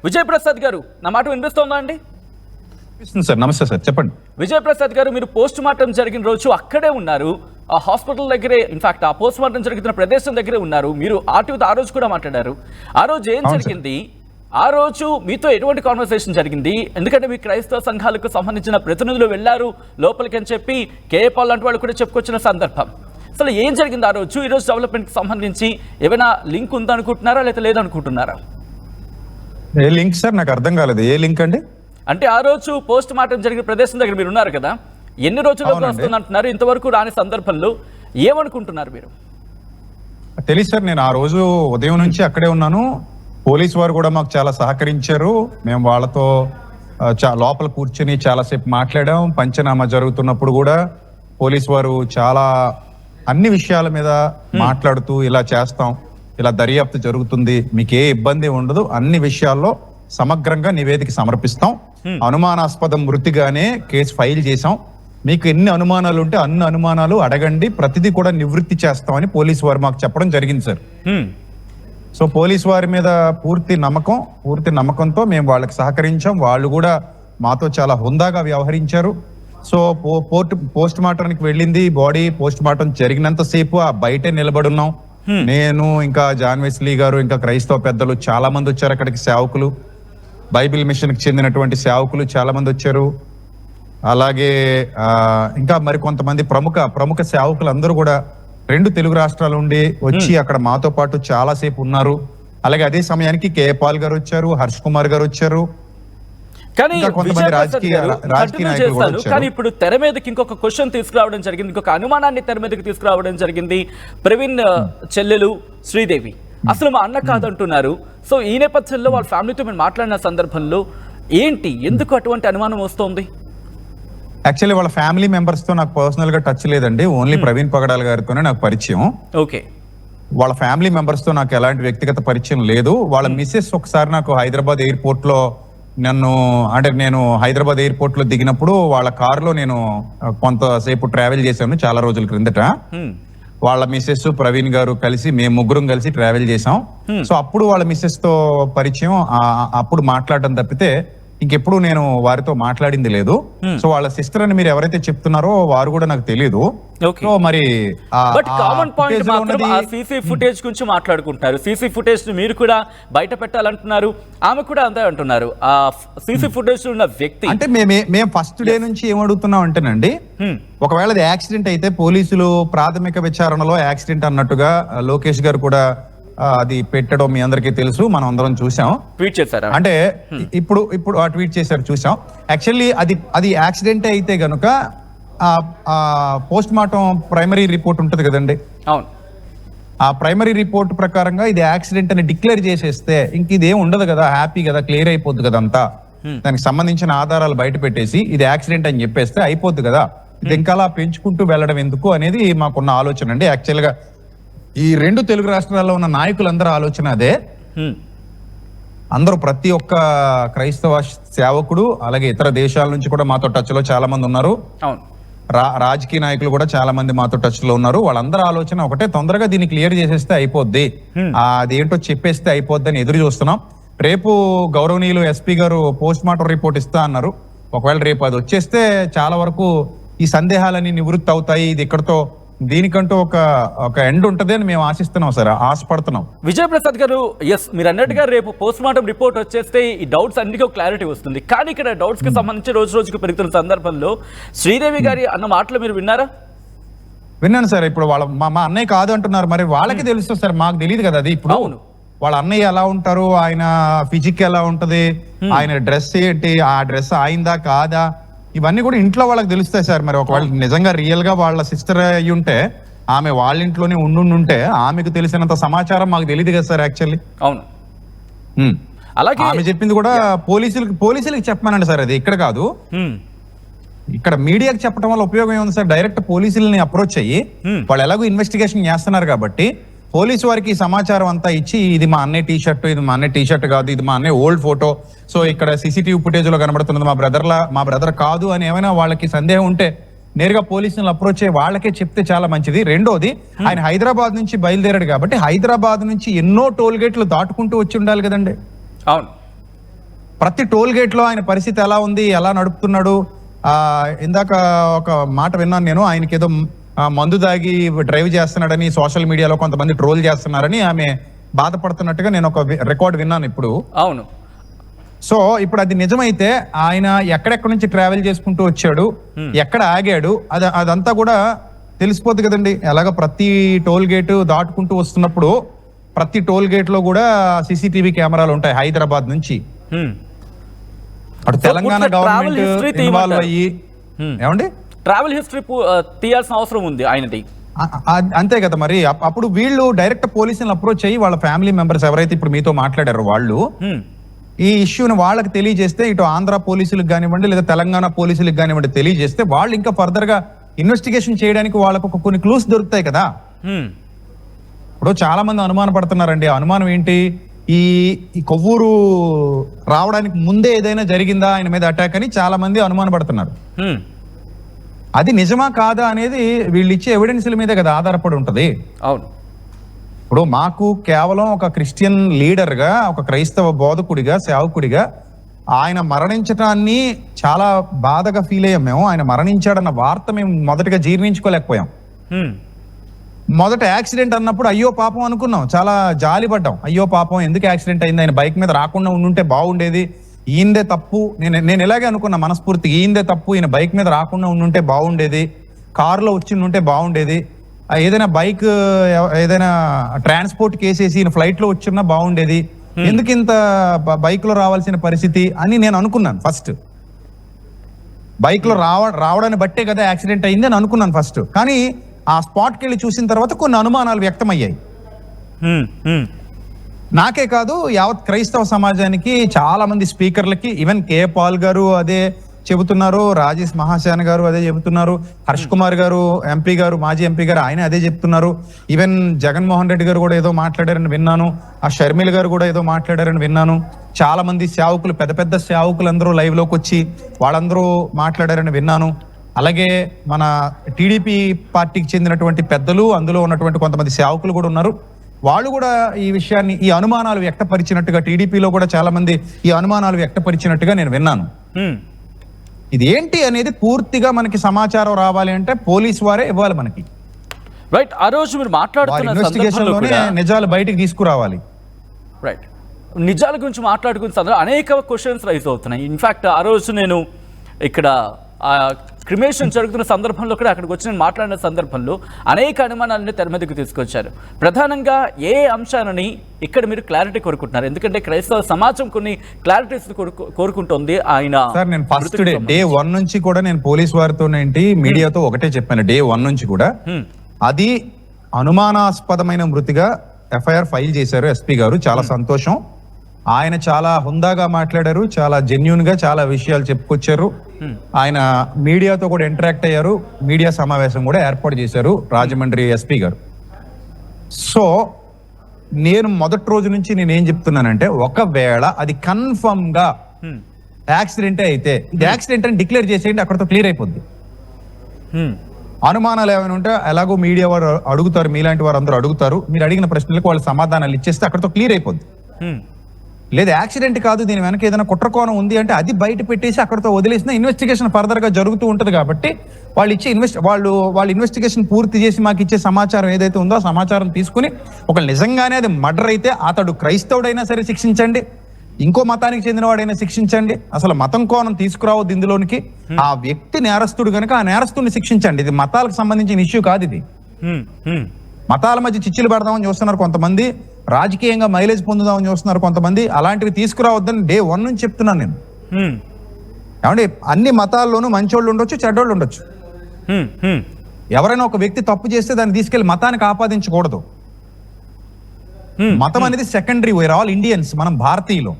విజయ్ ప్రసాద్ గారు, నా మాట వినిపిస్తోందా అండి? సార్ నమస్తే సార్, చెప్పండి. విజయ్ ప్రసాద్ గారు, మీరు పోస్ట్ మార్టం జరిగిన రోజు అక్కడే ఉన్నారు, ఆ హాస్పిటల్ దగ్గరే, ఇన్ఫాక్ట్ ఆ పోస్ట్ మార్టం జరుగుతున్న ప్రదేశం దగ్గరే ఉన్నారు. మీరు ఆర్టీఓతో ఆ రోజు కూడా మాట్లాడారు. ఆ రోజు ఏం జరిగింది? ఆ రోజు మీతో ఎటువంటి కాన్వర్సేషన్ జరిగింది? ఎందుకంటే మీ క్రైస్తవ సంఘాలకు సంబంధించిన ప్రతినిధులు వెళ్లారు లోపలికి అని చెప్పి కేఏ పాల్ లాంటి వాళ్ళు కూడా చెప్పుకొచ్చిన సందర్భం. అసలు ఏం జరిగింది ఆ రోజు? ఈ రోజు డెవలప్మెంట్కి సంబంధించి ఏమైనా లింక్ ఉందనుకుంటున్నారా లేదా లేదనుకుంటున్నారా? ఏ లింక్ సార్? నాకు అర్థం కాలేదు. ఏ లింక్ అండి? అంటే ఆ రోజు పోస్ట్ మార్టం జరిగిన ప్రదేశం దగ్గర మీరు ఉన్నారు కదా, ఎన్ని రోజుల్లోకి వస్తుంది అంటున్నారు? ఇంతవరకు రాని సందర్భంలో ఏమనుకుంటున్నారు మీరు? తెలియదు సార్, నేను ఆ రోజు ఉదయం నుంచి అక్కడే ఉన్నాను. పోలీస్ వారు కూడా మాకు చాలా సహకరించారు. మేము వాళ్ళతో లోపల కూర్చొని చాలాసేపు మాట్లాడాం. పంచనామా జరుగుతున్నప్పుడు కూడా పోలీస్ వారు చాలా అన్ని విషయాల మీద మాట్లాడుతూ ఇలా చేస్తాం, ఇలా దర్యాప్తు జరుగుతుంది, మీకు ఏ ఇబ్బంది ఉండదు, అన్ని విషయాల్లో సమగ్రంగా నివేదిక సమర్పిస్తాం, అనుమానాస్పద మృతిగానే కేసు ఫైల్ చేశాం, మీకు ఎన్ని అనుమానాలు ఉంటే అన్ని అనుమానాలు అడగండి, ప్రతిదీ కూడా నివృత్తి చేస్తామని పోలీసు వారు మాకు చెప్పడం జరిగింది సార్. సో పోలీసు వారి మీద పూర్తి నమ్మకంతో మేము వాళ్ళకి సహకరించాం. వాళ్ళు కూడా మాతో చాలా హుందాగా వ్యవహరించారు. సో పోస్ట్ మార్టంకి వెళ్ళింది బాడీ, పోస్ట్ మార్టం జరిగినంతసేపు ఆ బయటే నిలబడున్నాం. నేను ఇంకా జాన్ వెస్లీ గారు, ఇంకా క్రైస్తవ పెద్దలు చాలా మంది వచ్చారు అక్కడికి. సేవకులు, బైబిల్ మిషన్ కి చెందినటువంటి సేవకులు చాలా మంది వచ్చారు. అలాగే ఇంకా మరి కొంతమంది ప్రముఖ సేవకులు అందరూ కూడా 2 తెలుగు రాష్ట్రాల నుండి వచ్చి అక్కడ మాతో పాటు చాలా సేపు ఉన్నారు. అలాగే అదే సమయానికి కేఏ పాల్ గారు వచ్చారు, హర్ష్ కుమార్ గారు వచ్చారు. కానీ ఇప్పుడు తెర మీదకి ఇంకొక క్వశ్చన్ తీసుకురావడం జరిగింది, ఇంకొక అనుమానాన్ని తెర మీదకి తీసుకురావడం జరిగింది. ప్రవీణ్ చెల్లెలు శ్రీదేవి అసలు మా అన్న కాదంటున్నారు. సో ఈ నేపథ్యంలో వాళ్ళ ఫ్యామిలీతో మేము మాట్లాడిన సందర్భంలో ఏంటి, ఎందుకు అటువంటి అనుమానం వస్తోంది? యాక్చువల్లీ వాళ్ళ ఫ్యామిలీ మెంబర్స్ తో నాకు పర్సనల్ గా టచ్ లేదండి. ఓన్లీ ప్రవీణ్ పగడాల్ గారితోనే నాకు పరిచయం. ఓకే. వాళ్ళ ఫ్యామిలీ మెంబర్స్ తో నాకు ఎలాంటి వ్యక్తిగత పరిచయం లేదు. వాళ్ళ మిస్సెస్ ఒకసారి నాకు హైదరాబాద్ ఎయిర్పోర్ట్ లో నేను హైదరాబాద్ ఎయిర్పోర్ట్ లో దిగినప్పుడు వాళ్ళ కారులో నేను కొంతసేపు ట్రావెల్ చేశాను చాలా రోజుల క్రిందట. వాళ్ళ మిస్సెస్ ప్రవీణ్ గారు కలిసి మేము ముగ్గురం కలిసి ట్రావెల్ చేసాం. సో అప్పుడు వాళ్ళ మిస్సెస్ తో పరిచయం, అప్పుడు మాట్లాడడం తప్పితే ఇంకెప్పుడు నేను వారితో మాట్లాడింది లేదు. సో వాళ్ళ సిస్టర్ అని మీరు ఎవరైతే చెప్తున్నారో వారు కూడా నాకు తెలియదు. సో మరి కామన్ పాయింట్ మాత్రం ఆ సీసీ ఫుటేజ్ గురించి మాట్లాడుకుంటున్నారు. సీసీ ఫుటేజ్ మీరు కూడా బయట పెట్టాలంటున్నారు, ఆమె కూడా అంతే అంటున్నారు. ఆ సీసీ ఫుటేజ్ ఉన్న వ్యక్తి అంటే మేము ఫస్ట్ డే నుంచి ఏమడుగుతున్నాం అంటేనండి, ఒకవేళ అది యాక్సిడెంట్ అయితే పోలీసులు ప్రాథమిక విచారణలో యాక్సిడెంట్ అన్నట్టుగా లోకేష్ గారు కూడా అది పెట్టడం మీ అందరికీ తెలుసు, మనం అందరం చూసాం. ట్వీట్ చేశారు అంటే ఇప్పుడు ట్వీట్ చేశారు, చూసాం. యాక్చువల్లీ అది యాక్సిడెంట్ అయితే గనుక పోస్ట్ మార్టం ప్రైమరీ రిపోర్ట్ ఉంటుంది కదండి, అవును, ఆ ప్రైమరీ రిపోర్ట్ ప్రకారంగా ఇది యాక్సిడెంట్ అని డిక్లేర్ చేసేస్తే ఇంక ఇదేం ఉండదు కదా, హ్యాపీ కదా, క్లియర్ అయిపోద్ది కదా అంతా. దానికి సంబంధించిన ఆధారాలు బయట పెట్టేసి ఇది యాక్సిడెంట్ అని చెప్పేస్తే అయిపోద్ది కదా. ఇది ఇంకా అలా పెంచుకుంటూ వెళ్ళడం ఎందుకు అనేది మాకున్న ఆలోచన అండి. యాక్చువల్ గా ఈ 2 తెలుగు రాష్ట్రాల్లో ఉన్న నాయకులందరూ ఆలోచన అదే. అందరూ ప్రతి ఒక్క క్రైస్తవ సేవకుడు, అలాగే ఇతర దేశాల నుంచి కూడా మాతో టచ్ లో చాలా మంది ఉన్నారు. రాజకీయ నాయకులు కూడా చాలా మంది మాతో టచ్ లో ఉన్నారు. వాళ్ళందరూ ఆలోచన ఒకటే, తొందరగా దీన్ని క్లియర్ చేసేస్తే అయిపోద్ది, అదేంటో చెప్పేస్తే అయిపోద్ది అని ఎదురు చూస్తున్నాం. రేపు గౌరవనీయులు ఎస్పీ గారు పోస్ట్ మార్టం రిపోర్ట్ ఇస్తా అన్నారు. ఒకవేళ రేపు అది వచ్చేస్తే చాలా వరకు ఈ సందేహాలన్నీ నివృత్తి అవుతాయి. ఇది ఇక్కడతో దీనికంటూ ఒక ఎండ్ ఉంటది అని మేము ఆశిస్తున్నాం సార్, ఆశపడుతున్నాం. విజయ్ ప్రసాద్ గారు, ఎస్, మీరు అన్నట్టుగా రేపు పోస్ట్ మార్టం రిపోర్ట్ వచ్చేస్తే ఈ డౌట్స్ అన్నికో క్లారిటీ వస్తుంది. కానీ ఇక్కడ డౌట్స్ కి సంబంధించి రోజుకు పెరుగుతున్న సందర్భంలో శ్రీదేవి గారి అన్న మాటలు మీరు విన్నారా? విన్నాను సార్. ఇప్పుడు వాళ్ళ మా అన్నయ్య కాదు అంటున్నారు, మరి వాళ్ళకి తెలుస్తుంది సార్, మాకు తెలియదు కదా అది. ఇప్పుడు వాళ్ళ అన్నయ్య ఎలా ఉంటారు, ఆయన ఫిజిక్ ఎలా ఉంటది, ఆయన డ్రెస్ ఏంటి, ఆ డ్రెస్ ఆయిందా కాదా, ఇవన్నీ కూడా ఇంట్లో వాళ్ళకి తెలుస్తాయి సార్. మరి ఒకవేళ నిజంగా రియల్ గా వాళ్ళ సిస్టర్ అయ్యి ఉంటే, ఆమె వాళ్ళ ఇంట్లోనే ఉండుంటే ఆమెకు తెలిసినంత సమాచారం మాకు తెలియదు కదా సార్. యాక్చువల్లీ అవును, అలాగే ఆమె చెప్పింది కూడా పోలీసులకి చెప్పమనండి సార్, అది ఇక్కడ కాదు. ఇక్కడ మీడియాకి చెప్పడం వల్ల ఉపయోగం ఏముంది సార్? డైరెక్ట్ పోలీసులని అప్రోచ్ అయ్యి వాళ్ళు ఎలాగో ఇన్వెస్టిగేషన్ చేస్తున్నారు కాబట్టి పోలీసు వారికి సమాచారం అంతా ఇచ్చి, ఇది మా అన్నయ్య టీషర్ట్, ఇది మా అన్నయ్య టీషర్ట్ కాదు, ఇది మా అన్నయ్య ఓల్డ్ ఫోటో, సో ఇక్కడ సీసీటీవీ ఫుటేజ్ లో కనబడుతున్నది మా బ్రదర్ కాదు అని ఏమైనా వాళ్ళకి సందేహం ఉంటే నేరుగా పోలీసులను అప్రోచ్ అయ్యి వాళ్ళకే చెప్తే చాలా మంచిది. రెండోది, ఆయన హైదరాబాద్ నుంచి బయలుదేరాడు కాబట్టి హైదరాబాద్ నుంచి ఎన్నో టోల్ గేట్లు దాటుకుంటూ వచ్చి ఉండాలి కదండి. అవును, ప్రతి టోల్ గేట్ లో ఆయన పరిస్థితి ఎలా ఉంది, ఎలా నడుపుతున్నాడు. ఇందాక ఒక మాట విన్నాను నేను, ఆయనకి ఏదో మందు దాగి డ్రైవ్ చేస్తున్నాడని సోషల్ మీడియాలో కొంతమంది ట్రోల్ చేస్తున్నారని ఆమె బాధపడుతున్నట్టుగా నేను ఒక రికార్డ్ విన్నాను ఇప్పుడు. అవును. సో ఇప్పుడు అది నిజమైతే ఆయన ఎక్కడెక్కడి నుంచి ట్రావెల్ చేసుకుంటూ వచ్చాడు, ఎక్కడ ఆగాడు, అదంతా కూడా తెలిసిపోద్ది కదండి. ఎలాగ ప్రతి టోల్ గేట్ దాటుకుంటూ వస్తున్నప్పుడు ప్రతి టోల్ గేట్ లో కూడా సీసీటీవీ కెమెరాలు ఉంటాయి హైదరాబాద్ నుంచి. అటు తెలంగాణ గవర్నమెంట్ ఇన్వాల్వ్ అయ్యి ఏమండి ట్రావెల్ హిస్టరీ తీయాల్సిన అవసరం ఉంది ఆయనది. అంతే కదా మరి. అప్పుడు వీళ్ళు డైరెక్ట్ పోలీసులను అప్రోచ్ అయ్యి వాళ్ళ ఫ్యామిలీ మెంబర్స్ ఎవరైతే ఇప్పుడు మీతో మాట్లాడారో వాళ్ళు ఈ ఇష్యూని వాళ్ళకి తెలియజేస్తే, ఇటు ఆంధ్ర పోలీసులకు కానివ్వండి లేదా తెలంగాణ పోలీసులకు కానివ్వండి తెలియజేస్తే వాళ్ళు ఇంకా ఫర్దర్ గా ఇన్వెస్టిగేషన్ చేయడానికి వాళ్ళకు కొన్ని క్లూస్ దొరుకుతాయి కదా. ఇప్పుడు చాలా మంది అనుమాన పడుతున్నారండి. అనుమానం ఏంటి, ఈ కొవ్వూరు రావడానికి ముందే ఏదైనా జరిగిందా ఆయన మీద అటాక్ అని చాలా మంది అనుమాన పడుతున్నారు. అది నిజమా కాదా అనేది వీళ్ళు ఇచ్చే ఎవిడెన్స్ల మీదే కదా ఆధారపడి ఉంటది. అవును. ఇప్పుడు మాకు కేవలం ఒక క్రిస్టియన్ లీడర్ గా, ఒక క్రైస్తవ బోధకుడిగా, సేవకుడిగా ఆయన మరణించటాన్ని చాలా బాధగా ఫీల్ అయ్యాం మేము. ఆయన మరణించాడన్న వార్త మేము మొదటగా జీర్ణించుకోలేకపోయాం. మొదట యాక్సిడెంట్ అన్నప్పుడు అయ్యో పాపం అనుకున్నాం, చాలా జాలి పడ్డాం. అయ్యో పాపం ఎందుకు యాక్సిడెంట్ అయింది, ఆయన బైక్ మీద రాకుండా ఉండుంటే బాగుండేది, ఈయందే తప్పు. నేను ఇలాగే అనుకున్నా మనస్ఫూర్తిగా, ఈయందే తప్పు, ఈయన బైక్ మీద రాకుండా ఉండుంటే బాగుండేది, కారులో వచ్చి ఉంటే బాగుండేది, ఏదైనా బైక్ ఏదైనా ట్రాన్స్పోర్ట్ కేసేసి ఈయన ఫ్లైట్ లో వచ్చినా బాగుండేది, ఎందుకు ఇంత బైక్ లో రావాల్సిన పరిస్థితి అని నేను అనుకున్నాను ఫస్ట్. బైక్ లో రావడాన్ని బట్టే కదా యాక్సిడెంట్ అయింది అని అనుకున్నాను ఫస్ట్. కానీ ఆ స్పాట్కి వెళ్ళి చూసిన తర్వాత కొన్ని అనుమానాలు వ్యక్తమయ్యాయి. నాకే కాదు, యావత్ క్రైస్తవ సమాజానికి, చాలా మంది స్పీకర్లకి, ఈవెన్ కే పాల్ గారు అదే చెబుతున్నారు, రాజేష్ మహాశాన్ గారు అదే చెబుతున్నారు, హర్ష్ కుమార్ గారు ఎంపీ గారు, మాజీ ఎంపీ గారు ఆయన అదే చెప్తున్నారు. ఈవెన్ జగన్మోహన్ రెడ్డి గారు కూడా ఏదో మాట్లాడారని విన్నాను, ఆ షర్మిల గారు కూడా ఏదో మాట్లాడారని విన్నాను. చాలా మంది సేవకులు, పెద్ద పెద్ద సేవకులు అందరూ లైవ్ లోకి వచ్చి వాళ్ళందరూ మాట్లాడారని విన్నాను. అలాగే మన టీడీపీ పార్టీకి చెందినటువంటి పెద్దలు, అందులో ఉన్నటువంటి కొంతమంది సేవకులు కూడా ఉన్నారు. వాళ్ళు కూడా ఈ విషయాన్ని, ఈ అనుమానాలు వ్యక్తపరిచినట్టుగా, టీడీపీలో కూడా చాలా మంది ఈ అనుమానాలు వ్యక్తపరిచినట్టుగా నేను విన్నాను. ఇది ఏంటి అనేది పూర్తిగా మనకి సమాచారం రావాలి అంటే పోలీసు వారే ఇవ్వాలి మనకి. రైట్. ఆ రోజు మీరు మాట్లాడుతున్న ఇన్వెస్టిగేషన్ లోనే నిజాలు బయటికి తీసుకురావాలి. రైట్. నిజాల గురించి మాట్లాడుకున్న సందర్భంలో అనేక క్వశ్చన్స్ రైజ్ అవుతున్నాయి. ఇన్ఫాక్ట్ ఆ రోజు నేను ఇక్కడ క్రిమేషన్ జరుగుతున్న సందర్భంలో కూడా అక్కడికి వచ్చి నేను మాట్లాడిన సందర్భంలో అనేక అనుమానాలను తెర మీదకు తీసుకొచ్చారు. ప్రధానంగా ఏ అంశాలని ఇక్కడ మీరు క్లారిటీ కోరుకుంటున్నారు? ఎందుకంటే క్రైస్తవ సమాజం కొన్ని క్లారిటీస్ కోరుకుంటుంది. ఆయన సార్, నేను ఫస్ట్ డే 1 నుంచి కూడా నేను పోలీస్ వారితో ఏంటి మీడియాతో ఒకటే చెప్పాను. డే 1 నుంచి కూడా అది అనుమానాస్పదమైన మృతిగా ఎఫ్ఐఆర్ ఫైల్ చేశారు ఎస్పీ గారు. చాలా సంతోషం. ఆయన చాలా హుందాగా మాట్లాడారు, చాలా జెన్యూన్ గా చాలా విషయాలు చెప్పుకొచ్చారు. ఆయన మీడియాతో కూడా ఇంటరాక్ట్ అయ్యారు, మీడియా సమావేశం కూడా ఏర్పాటు చేశారు రాజమండ్రి ఎస్పీ గారు. సో నేను మొదటి రోజు నుంచి నేనేం చెప్తున్నానంటే, ఒకవేళ అది కన్ఫర్మ్ గా యాక్సిడెంటే అయితే ఇది యాక్సిడెంట్ అని డిక్లేర్ చేసేయండి, అక్కడతో క్లియర్ అయిపోద్ది. అనుమానాలు ఏమైనా ఉంటే ఎలాగో మీడియా వారు అడుగుతారు, మీలాంటి వారు అందరూ అడుగుతారు, మీరు అడిగిన ప్రశ్నలకు వాళ్ళు సమాధానాలు ఇచ్చేస్తే అక్కడతో క్లియర్ అయిపోద్ది. లేదా యాక్సిడెంట్ కాదు, దీని వెనక ఏదైనా కుట్రకోణం ఉంది అంటే అది బయట పెట్టేసి అక్కడతో వదిలేసిన ఇన్వెస్టిగేషన్ ఫర్దర్ గా జరుగుతూ ఉంటది. కాబట్టి వాళ్ళు ఇచ్చే వాళ్ళు ఇన్వెస్టిగేషన్ పూర్తి చేసి మాకు ఇచ్చే సమాచారం ఏదైతే ఉందో ఆ సమాచారం తీసుకుని, ఒక నిజంగానే అది మర్డర్ అయితే అతడు క్రైస్తవుడైనా సరే శిక్షించండి, ఇంకో మతానికి చెందినవాడైనా శిక్షించండి, అసలు మతం కోణం తీసుకురావద్దు ఇందులోనికి. ఆ వ్యక్తి నేరస్తుడు కనుక ఆ నేరస్తుడిని శిక్షించండి. ఇది మతాలకు సంబంధించిన ఇష్యూ కాదు. ఇది మతాల మధ్య చిచ్చులు పెడదామని చూస్తున్నారు కొంతమంది, రాజకీయంగా మైలేజ్ పొందుదామని చూస్తున్నారు కొంతమంది. అలాంటివి తీసుకురావద్దని డే 1 నుంచి చెప్తున్నాను నేను. ఏమంటే అన్ని మతాల్లోనూ మంచోళ్ళు ఉండొచ్చు, చెడ్డోళ్ళు ఉండొచ్చు. ఎవరైనా ఒక వ్యక్తి తప్పు చేస్తే దాన్ని తీసుకెళ్లి మతానికి ఆపాదించకూడదు. మతం అనేది సెకండరీ. వీఆర్ ఆల్ ఇండియన్స్, మనం భారతీయులు.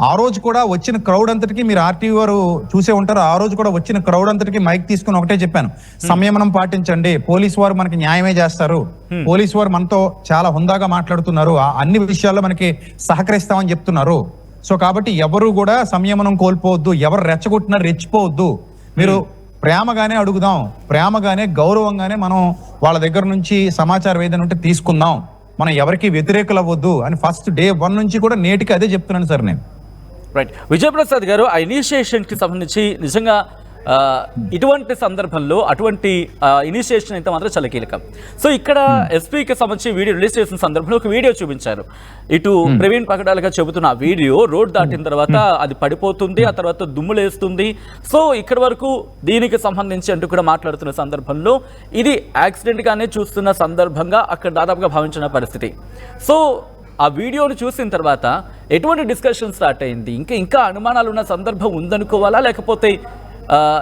ఆ రోజు కూడా వచ్చిన క్రౌడ్ అంతటికి, మీరు ఆర్టీవీ వారు చూసే ఉంటారు, ఆ రోజు కూడా వచ్చిన క్రౌడ్ అంతటికి మైక్ తీసుకుని ఒకటే చెప్పాను, సంయమనం పాటించండి, పోలీసు వారు మనకి న్యాయమే చేస్తారు, పోలీసు వారు మనతో చాలా హుందాగా మాట్లాడుతున్నారు, అన్ని విషయాల్లో మనకి సహకరిస్తామని చెప్తున్నారు. సో కాబట్టి ఎవరు కూడా సంయమనం కోల్పోవద్దు, ఎవరు రెచ్చగొట్టినా రెచ్చిపోవద్దు, మీరు ప్రేమగానే అడుగుదాం, ప్రేమగానే గౌరవంగానే మనం వాళ్ళ దగ్గర నుంచి సమాచారం ఏదైనా ఉంటే తీసుకుందాం, మనం ఎవరికి వ్యతిరేకులు అవ్వద్దు అని ఫస్ట్ డే 1 నుంచి కూడా నేటికి అదే చెప్తున్నాను సార్ నేను. రైట్. విజయప్రసాద్ గారు, ఆ ఇనిషియేషన్కి సంబంధించి నిజంగా ఇటువంటి సందర్భంలో అటువంటి ఇనిషియేషన్ అయితే మాత్రం చాలా కీలకం. సో ఇక్కడ ఎస్పీకి సంబంధించి వీడియో రిలీజ్ చేసిన సందర్భంలో ఒక వీడియో చూపించారు. ఇటు ప్రవీణ్ పగడాలుగా చెబుతున్న ఆ వీడియో రోడ్ దాటిన తర్వాత అది పడిపోతుంది, ఆ తర్వాత దుమ్ములేస్తుంది. సో ఇక్కడ వరకు దీనికి సంబంధించి అంటూ కూడా మాట్లాడుతున్న సందర్భంలో ఇది యాక్సిడెంట్ గానే చూస్తున్న సందర్భంగా అక్కడ దాదాపుగా భావించిన పరిస్థితి. సో ఆ వీడియోని చూసిన తర్వాత ఎటువంటి డిస్కషన్ స్టార్ట్ అయింది? ఇంకా అనుమానాలు ఉన్న సందర్భం ఉందనుకోవాలా, లేకపోతే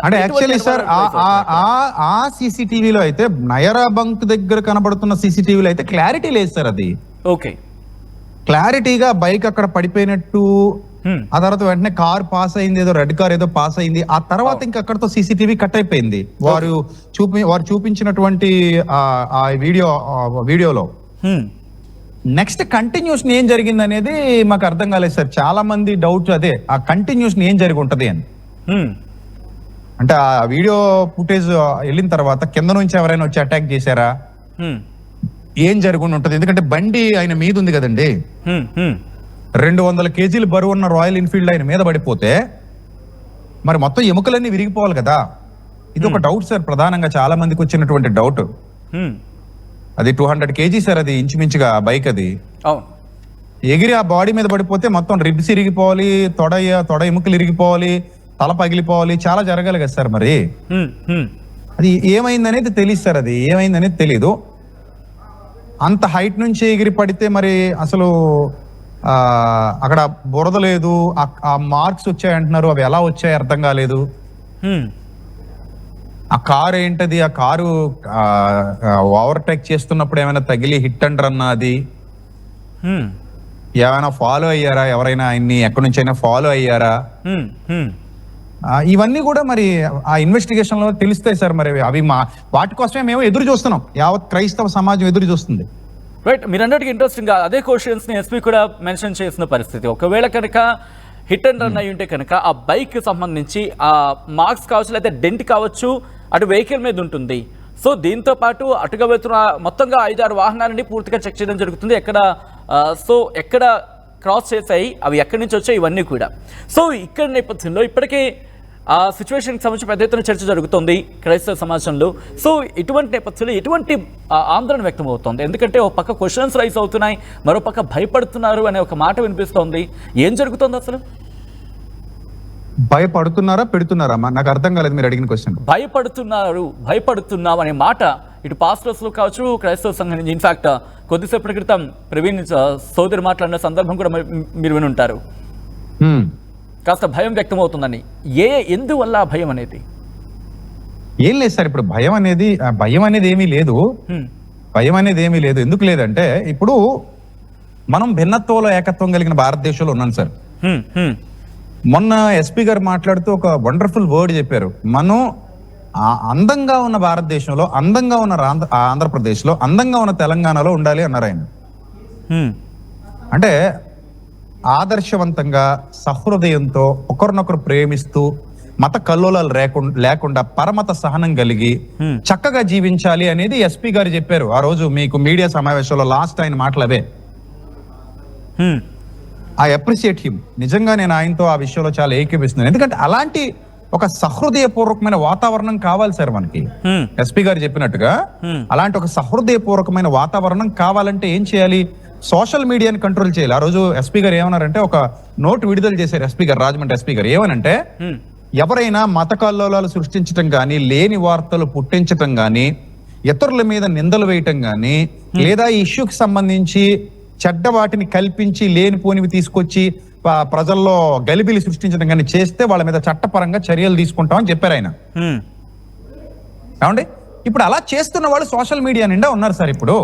అంటే యాక్చువల్లీ సార్ ఆ సీసీటీవీలో అయితే నయరా బంక్ దగ్గర కనబడుతున్న సీసీటీవీలో అయితే క్లారిటీ లేదు సార్. అది ఓకే, క్లారిటీగా బైక్ అక్కడ పడిపోయినట్టు, ఆ తర్వాత వెంటనే కార్ పాస్ అయింది, ఏదో రెడ్ కార్ ఏదో పాస్ అయింది, ఆ తర్వాత ఇంకా అక్కడతో సీసీటీవీ కట్ అయిపోయింది. వారు చూపించినటువంటి ఆ వీడియోలో నెక్స్ట్ కంటిన్యూషన్ ఏం జరిగింది అనేది మాకు అర్థం కాలేదు సార్. చాలా మంది డౌట్ అదే, ఆ కంటిన్యూషన్ ఏం జరిగి ఉంటది అని. అంటే ఆ వీడియో ఫుటేజ్ వెళ్ళిన తర్వాత కింద నుంచి ఎవరైనా వచ్చి అటాక్ చేశారా, ఏం జరుగుండి ఉంటది? ఎందుకంటే బండి ఆయన మీద ఉంది కదండి, 200 కేజీలు బరువు ఉన్న రాయల్ ఎన్ఫీల్డ్ ఆయన మీద పడిపోతే మరి మొత్తం ఎముకలన్నీ విరిగిపోవాలి కదా. ఇది ఒక డౌట్ సార్, ప్రధానంగా చాలా మందికి వచ్చినటువంటి డౌట్. అది 200 కేజీ సార్, అది ఇంచుమించుగా బైక్. అది ఎగిరి ఆ బాడీ మీద పడిపోతే మొత్తం రిబ్స్ ఇరిగిపోవాలి, తొడ ఎముకలు ఇరిగిపోవాలి, తల పగిలిపోవాలి, చాలా జరగాలి కదా సార్. మరి అది ఏమైందనేది తెలియదు సార్, అది ఏమైందనేది తెలీదు. అంత హైట్ నుంచి ఎగిరి పడితే మరి అసలు అక్కడ బురద లేదు, ఆ మార్క్స్ వచ్చాయంటున్నారు, అవి ఎలా వచ్చాయి అర్థం కాలేదు. ఆ కారు ఏంటది, ఆ కారు ఓవర్టేక్ చేస్తున్నప్పుడు ఏమైనా తగిలి హిట్ అండ్ రన్ అది ఏమైనా ఫాలో అయ్యారా, ఎవరైనా ఆయన్ని ఎక్కడి నుంచి అయినా ఫాలో అయ్యారా, ఇవన్నీ కూడా మరి ఆ ఇన్వెస్టిగేషన్ లో తెలుస్తాయి సార్. మరి అవి వాటి కోసమే మేము ఎదురు చూస్తున్నాం, యావత్ క్రైస్తవ సమాజం ఎదురు చూస్తుంది. రైట్, మీరు అన్నట్టుగా ఇంట్రెస్టింగ్ గా అదే క్వశ్చన్స్ ని ఎస్పీ కూడా మెన్షన్ చేసిన పరిస్థితి. ఒకవేళ కనుక హిట్ అండ్ రన్ అయి ఉంటే కనుక ఆ బైక్ కి సంబంధించి ఆ మార్క్స్ కావచ్చు, లేదా డెంట్ కావచ్చు, అటు వెహికల్ మీద ఉంటుంది. సో దీంతో పాటు అటుగా వెళ్తున్న మొత్తంగా 5-6 వాహనాలని పూర్తిగా చెక్ చేయడం జరుగుతుంది. ఎక్కడ క్రాస్ చేశాయి, అవి ఎక్కడి నుంచి వచ్చాయి, ఇవన్నీ కూడా. సో ఇక్కడ నేపథ్యంలో ఇప్పటికే ఆ సిచ్యువేషన్కి సంబంధించి పెద్ద ఎత్తున చర్చ జరుగుతుంది క్రైస్తవ సమాజంలో. సో ఇటువంటి నేపథ్యంలో ఎటువంటి ఆందోళన వ్యక్తం అవుతుంది? ఎందుకంటే ఒక పక్క క్వశ్చన్స్ రైజ్ అవుతున్నాయి, మరో పక్క భయపడుతున్నారు అనే ఒక మాట వినిపిస్తోంది. ఏం జరుగుతుంది అసలు? భయపడుతున్నారా పెడుతున్నారా? నాకు అర్థం కాలేదు మీరు అడిగిన క్వశ్చన్. భయపడుతున్నాం అనే మాట ఇటు పాస్టర్స్ లో కావచ్చు, క్రైస్తవ సంఘం నుంచి. ఇన్ఫాక్ట్ కొద్దిసేపటి క్రితం ప్రవీణ్ సోదరి మాట్లాడిన సందర్భం కూడా మీరు వినుంటారు. కాస్త భయం వ్యక్తం అవుతుందని. ఎందువల్ల భయం అనేది? ఏం లేదు సార్, ఇప్పుడు భయం అనేది ఏమీ లేదు. ఎందుకు లేదంటే ఇప్పుడు మనం భిన్నత్వంలో ఏకత్వం కలిగిన భారతదేశంలో ఉన్నాం సార్. మొన్న ఎస్పీ గారు మాట్లాడుతూ ఒక వండర్ఫుల్ వర్డ్ చెప్పారు. మనం అందంగా ఉన్న భారతదేశంలో, అందంగా ఉన్న ఆంధ్రప్రదేశ్లో, అందంగా ఉన్న తెలంగాణలో ఉండాలి అన్నారు ఆయన. అంటే ఆదర్శవంతంగా, సహృదయంతో, ఒకరినొకరు ప్రేమిస్తూ, మత కల్లోలాలు లేకుండా పరమత సహనం కలిగి చక్కగా జీవించాలి అనేది ఎస్పీ గారు చెప్పారు ఆ రోజు మీకు మీడియా సమావేశంలో. లాస్ట్ ఆయన మాటలు అవే. I appreciate him. నిజంగా నేను ఆయనతో ఆ విషయంలో చాలా ఏకీపిస్తున్నాను. ఎందుకంటే అలాంటి ఒక సహృదయపూర్వకమైన వాతావరణం కావాలి సార్ మనకి. ఎస్పీ గారు చెప్పినట్టుగా అలాంటి ఒక సహృదయపూర్వకమైన వాతావరణం కావాలంటే ఏం చేయాలి? సోషల్ మీడియాని కంట్రోల్ చేయాలి. ఆ రోజు ఎస్పీ గారు ఏమన్నారంటే ఒక నోట్ విడుదల చేశారు ఎస్పీ గారు, రాజమండ్రి ఎస్పీ గారు. ఏమనంటే ఎవరైనా మత కల్లోలాలు సృష్టించడం కానీ, లేని వార్తలు పుట్టించటం కానీ, ఇతరుల మీద నిందలు వేయటం కానీ, లేదా ఈ ఇష్యూకి సంబంధించి చెడ్డ వాటిని కల్పించి లేనిపోనివి తీసుకొచ్చి ప్రజల్లో గలిబిలి సృష్టించడం కానీ చేస్తే వాళ్ళ మీద చట్టపరంగా చర్యలు తీసుకుంటామని చెప్పారు ఆయన. ఏమండి, ఇప్పుడు అలా చేస్తున్న వాళ్ళు సోషల్ మీడియా నిండా ఉన్నారు సార్. ఇప్పుడు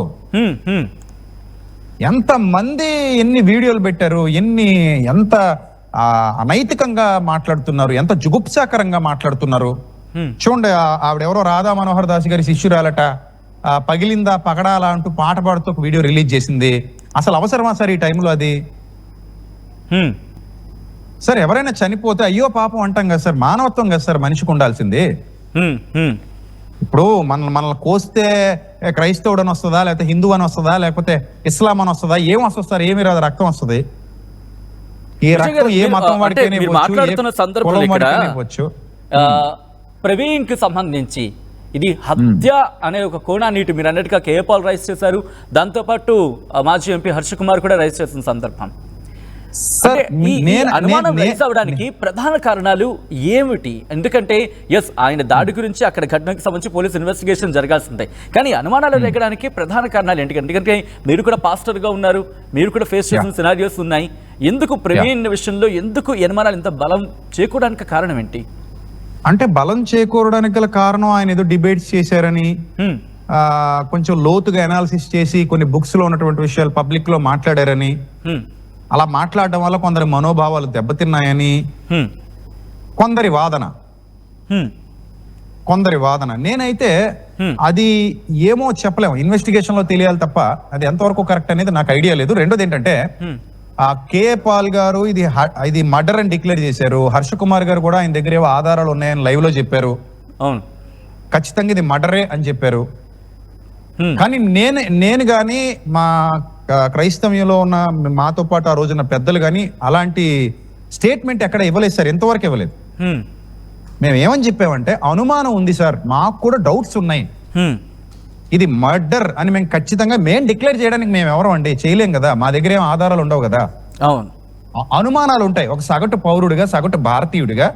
ఎంత మంది ఎన్ని వీడియోలు పెట్టారు, ఎంత అనైతికంగా మాట్లాడుతున్నారు, ఎంత జుగుప్సాకరంగా మాట్లాడుతున్నారు. చూడండి, ఆవిడెవరో రాధా మనోహర్ దాస్ గారి శిష్యురాలట, పగిలిందా పగడాలా అంటూ పాట పాడుతూ ఒక వీడియో రిలీజ్ చేసింది. అసలు అవసరమా సార్ ఈ టైంలో అది? సార్ ఎవరైనా చనిపోతే అయ్యో పాపం అంటాం కదా సార్, మానవత్వం కదా సార్ మనిషికి ఉండాల్సింది. ఇప్పుడు మనల్ని కోస్తే క్రైస్తవుడు అని వస్తుందా, లేకపోతే హిందూ అని వస్తుందా, లేకపోతే ఇస్లాం అని వస్తుందా? ఏం వస్తుంది సార్? ఏమి రాదు, రక్తం వస్తుంది. ఏ రక్తం ఏ మతం వాడికైనా మీరు మాట్లాడుతున్న సందర్భంలో ఇక్కడ ఇవ్వచ్చు. ప్రవీణ్ కి సంబంధించి ఇది హత్య అనే ఒక కోణాన్ని ఇటు మీరు అన్నట్టుగా కేపాల్ రైజ్ చేశారు, దాంతోపాటు మాజీ ఎంపీ హర్ష కుమార్ కూడా రైజ్ చేసిన సందర్భం. అనుమానం రైజ్ అవడానికి ప్రధాన కారణాలు ఏమిటి? ఎందుకంటే ఎస్, ఆయన దాడి గురించి అక్కడ ఘటనకు సంబంధించి పోలీస్ ఇన్వెస్టిగేషన్ జరగాల్సిందే, కానీ అనుమానాలు రేగడానికి ప్రధాన కారణాలు ఏంటి? ఎందుకంటే మీరు కూడా పాస్టర్ గా ఉన్నారు, మీరు కూడా ఫేస్ చేసిన సినారియోస్ ఉన్నాయి. ఎందుకు ప్రవీణ్ విషయంలో ఎందుకు అనుమానాలు ఇంత బలం చేకూరడానికి కారణం ఏంటి? అంటే బలం చేకూరడానికి గల కారణం ఆయన ఏదో డిబేట్స్ చేశారని, కొంచెం లోతుగా అనాలిసిస్ చేసి కొన్ని బుక్స్ లో ఉన్నటువంటి విషయాలు పబ్లిక్ లో మాట్లాడారని, అలా మాట్లాడడం వల్ల కొందరి మనోభావాలు దెబ్బతిన్నాయని కొందరి వాదన. నేనైతే అది ఏమో చెప్పలేము, ఇన్వెస్టిగేషన్ లో తెలియాలి తప్ప అది ఎంతవరకు కరెక్ట్ అనేది నాకు ఐడియా లేదు. రెండోది ఏంటంటే కే పాల్ గారు ఇది మర్డర్ అని డిక్లేర్ చేశారు. హర్ష కుమార్ గారు కూడా ఆయన దగ్గర ఏవో ఆధారాలు ఉన్నాయని లైవ్ లో చెప్పారు. ఖచ్చితంగా ఇది మర్డరే అని చెప్పారు. కానీ నేను గాని మా క్రైస్తవ్యంలో ఉన్న మాతో పాటు ఆ రోజున పెద్దలు గాని అలాంటి స్టేట్మెంట్ ఎక్కడ ఇవ్వలేదు సార్, ఎంతవరకు ఇవ్వలేదు. మేము ఏమని చెప్పామంటే అనుమానం ఉంది సార్, మాకు కూడా డౌట్స్ ఉన్నాయి, ఇది మర్డర్ అని మేము ఖచ్చితంగా డిక్లేర్ చేయడానికి మేము ఎవరు అండి చేయలేం కదా, మా దగ్గర ఏం ఆధారాలు ఉండవు కదా. అవును, అనుమానాలు ఉంటాయి. ఒక సగటు పౌరుడిగా, సగటు భారతీయుడిగా,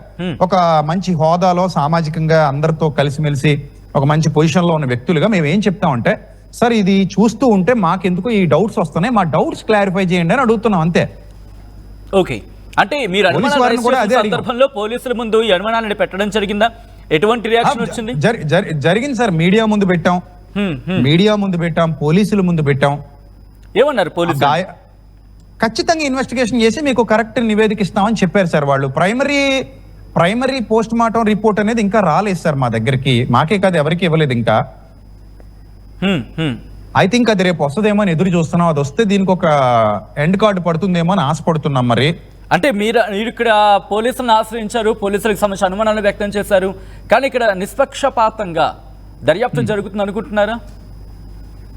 ఒక మంచి హోదాలో సామాజికంగా అందరితో కలిసిమెలిసి ఒక మంచి పొజిషన్ లో ఉన్న వ్యక్తులుగా మేము ఏం చెప్తామంటే, సార్ ఇది చూస్తూ ఉంటే మాకెందుకు ఈ డౌట్స్ వస్తున్నాయి, మా డౌట్స్ క్లారిఫై చేయండి అని అడుగుతున్నాం అంతే. ఓకే, అంటే మీరు సందర్భంలో పోలీసుల ముందు ఈ అనుమానాలను పెట్టడం జరిగిందా? ఎటువంటి రియాక్షన్ వచ్చింది? జరిగింది సార్, మీడియా ముందు పెట్టాం, పోలీసుల ముందు పెట్టాం. ఏమన్నారు పోలీసులు? ఖచ్చితంగా ఇన్వెస్టిగేషన్ చేసి మీకు కరెక్ట్ నివేదిక ఇస్తామని చెప్పారు సార్. వాళ్ళు ప్రైమరీ పోస్ట్ మార్టం రిపోర్ట్ అనేది ఇంకా రాలేదు సార్ మా దగ్గరికి, మాకే కాదు ఎవరికి ఇవ్వలేదు ఇంకా. ఐ థింక్ అది రేపు వస్తుందేమో అని ఎదురు చూస్తున్నాం. అది వస్తే దీనికి ఒక ఎండ్ కార్డు పడుతుందేమో అని ఆశపడుతున్నాం. మరి అంటే మీరు ఇక్కడ పోలీసులను ఆశ్రయించారు, పోలీసులకు సంబంధించిన అనుమానాలు వ్యక్తం చేశారు, కానీ ఇక్కడ నిష్పక్షపాతంగా దర్యాప్తు జరుగుతుంది అనుకుంటున్నారా?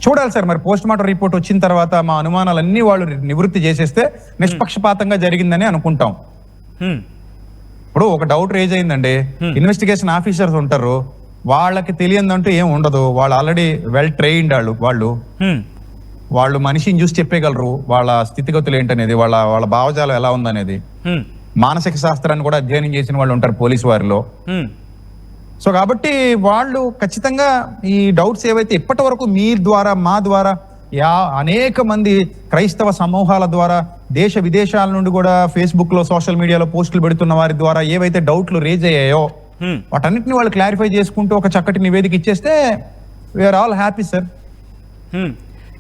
చూడాలి సార్, మరి పోస్ట్ మార్టం రిపోర్ట్ వచ్చిన తర్వాత మా అనుమానాలన్నీ వాళ్ళు నివృత్తి చేసేస్తే నిష్పక్షపాతంగా జరిగిందని అనుకుంటాం. ఇప్పుడు ఒక డౌట్ రేజ్ అయిందండి, ఇన్వెస్టిగేషన్ ఆఫీసర్స్ ఉంటారు, వాళ్ళకి తెలియదంటూ ఏం ఉండదు, వాళ్ళు ఆల్రెడీ వెల్ ట్రైన్డ్ వాళ్ళు మనిషిని చూసి చెప్పగలరు వాళ్ళ స్థితిగతులు ఏంటనేది, వాళ్ళ భావజాలం ఎలా ఉందనేది. మానసిక శాస్త్రాన్ని కూడా అధ్యయనం చేసిన వాళ్ళు ఉంటారు పోలీసు వారిలో. సో కాబట్టి వాళ్ళు ఖచ్చితంగా ఈ డౌట్స్ ఏవైతే ఇప్పటి వరకు మీ ద్వారా మా ద్వారా అనేక మంది క్రైస్తవ సమూహాల ద్వారా దేశ విదేశాల నుండి కూడా ఫేస్బుక్ లో సోషల్ మీడియాలో పోస్టులు పెడుతున్న వారి ద్వారా ఏవైతే డౌట్లు రేజ్ అయ్యాయో వాటన్నిటిని వాళ్ళు క్లారిఫై చేసుకుంటూ ఒక చక్కటి నివేదిక ఇచ్చేస్తే వీఆర్ ఆల్ హ్యాపీ సార్.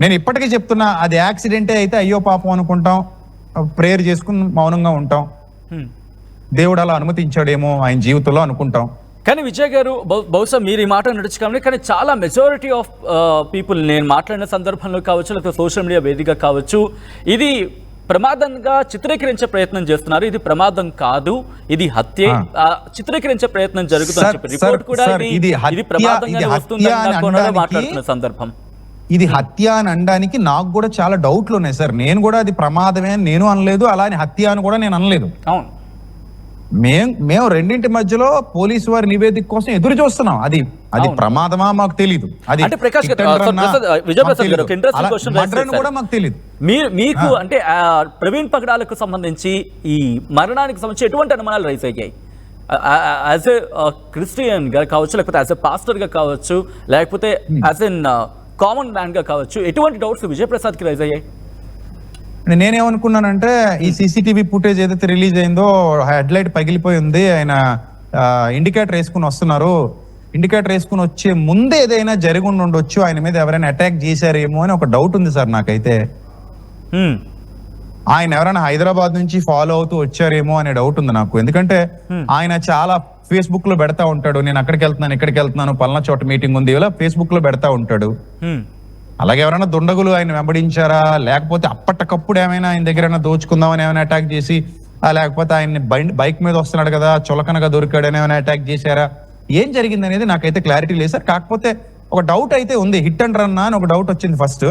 నేను ఇప్పటికీ చెప్తున్నా, అది యాక్సిడెంటే అయితే అయ్యో పాపం అనుకుంటాం, ప్రేయర్ చేసుకుని మౌనంగా ఉంటాం, దేవుడు అలా అనుమతించాడేమో ఆయన జీవితంలో అనుకుంటాం. కానీ విజయ్ గారు, బహుశా మీరు ఈ మాట నడుచుకోవాలి, కానీ చాలా మెజారిటీ ఆఫ్ పీపుల్ నేను మాట్లాడిన సందర్భంలో కావచ్చు, లేకపోతే సోషల్ మీడియా వేదిక కావచ్చు, ఇది ప్రమాదంగా చిత్రీకరించే ప్రయత్నం చేస్తున్నారు. ఇది ప్రమాదం కాదు, ఇది హత్య చిత్రీకరించే ప్రయత్నం జరుగుతుంది చెప్పి రిపోర్ట్ కూడా ఇది ప్రమాదంగా వస్తుందని మాట్లాడుతున్న సందర్భం. ఇది హత్య అని అనడానికి నాకు కూడా చాలా డౌట్లు ఉన్నాయి సార్. నేను కూడా అది ప్రమాదమే అని నేను అనలేదు, అలానే హత్య అని కూడా నేను అనలేదు. అవును, మేము రెండింటి మధ్యలో పోలీసు వారి నివేదిక కోసం ఎదురు చూస్తున్నాం. అది ప్రమాదమా మాకు తెలియదు, అది కూడా మాకు తెలియదు. మీకు అంటే ప్రవీణ్ పగడాలకు సంబంధించి ఈ మరణానికి సంబంధించి ఎటువంటి అనుమానాలు రైజ్ అయ్యాయి? యాజ్ ఏ క్రిస్టియన్ గా కావచ్చు, లేకపోతే యాజ్ ఎ పాస్టర్ గా కావచ్చు, లేకపోతే యాజ్ ఎన్ కామన్ మ్యాన్ గా కావచ్చు, ఎటువంటి డౌట్స్ విజయప్రసాద్ కి రైజ్ అయ్యాయి? నేనేమనుకున్నానంటే ఈ సీసీటీవీ ఫుటేజ్ ఏదైతే రిలీజ్ అయిందో హెడ్ లైట్ పగిలిపోయి ఉంది, ఆయన ఇండికేటర్ వేసుకుని వస్తున్నారు, ఇండికేటర్ వేసుకుని వచ్చే ముందే ఏదైనా జరిగి ఉండొచ్చు, ఆయన మీద ఎవరైనా అటాక్ చేశారేమో అని ఒక డౌట్ ఉంది సార్ నాకైతే. ఆయన ఎవరైనా హైదరాబాద్ నుంచి ఫాలో అవుతూ వచ్చారేమో అనే డౌట్ ఉంది నాకు. ఎందుకంటే ఆయన చాలా ఫేస్బుక్ లో పెడతా ఉంటాడు, నేను అక్కడికి వెళ్తున్నాను, ఇక్కడికి వెళ్తున్నాను, పలానా చోట మీటింగ్ ఉంది, ఇలా ఫేస్బుక్ లో పెడతా ఉంటాడు. అలాగే ఎవరైనా దుండగులు ఆయన వెంబడించారా, లేకపోతే అప్పటికప్పుడు ఏమైనా ఆయన దగ్గర దోచుకుందామని ఏమైనా అటాక్ చేసి, లేకపోతే ఆయన బైక్ మీద వస్తున్నాడు కదా చులకనగా దొరికాడని ఏమైనా అటాక్ చేశారా, ఏం జరిగింది అనేది నాకైతే క్లారిటీ లేదు సార్. కాకపోతే ఒక డౌట్ అయితే ఉంది, హిట్ అండ్ రన్ అని ఒక డౌట్ వచ్చింది ఫస్ట్.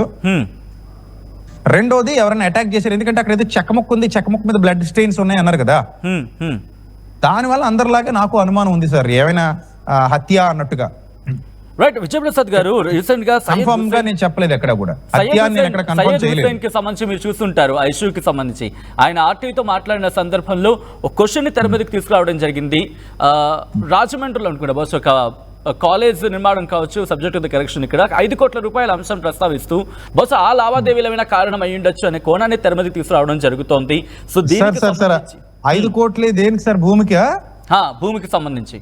రెండోది ఎవరైనా అటాక్ చేశారు, ఎందుకంటే అక్కడ ఏదో చెక్కముక్క ఉంది, చెక్కముక్క మీద బ్లడ్ స్టెయిన్స్ ఉన్నాయి అన్నారు కదా, దానివల్ల అందరిలాగే నాకు అనుమానం ఉంది సార్, ఏమైనా హత్య అన్నట్టుగా. రైట్, విజయప్రసాద్ గారు రీసెంట్ గా కన్ఫర్మ్ గా నేను చెప్పలేదు ఎక్కడ కూడా హత్య అని నేను ఎక్కడ కన్ఫర్మ్ చేయలేదు. కి సంబంధించి మీరు చూస్తుంటారు, ఆ ఇష్యూకి సంబంధించి ఆయన ఆర్టీవీతో మాట్లాడిన సందర్భంలో ఒక క్వశ్చన్ ని తెర మీదకి తీసుకురావడం జరిగింది. రాజమండ్రిలో అనుకుంటా బస్ ఒక కాలేజ్ నిర్మాణం కావచ్చు, సబ్జెక్ట్ ఆఫ్ ద కరెక్షన్, ఇక్కడ 5 కోట్ల రూపాయల అంశం ప్రస్తావిస్తూ బహుశా ఆ లావాదేవీలమైన కారణం అయి ఉండొచ్చు అనే కోణాన్ని తెర మీదకి తీసుకురావడం జరుగుతోంది. సో దీనికి 5 కోట్లే దేనికి సార్? భూమికి సంబంధించి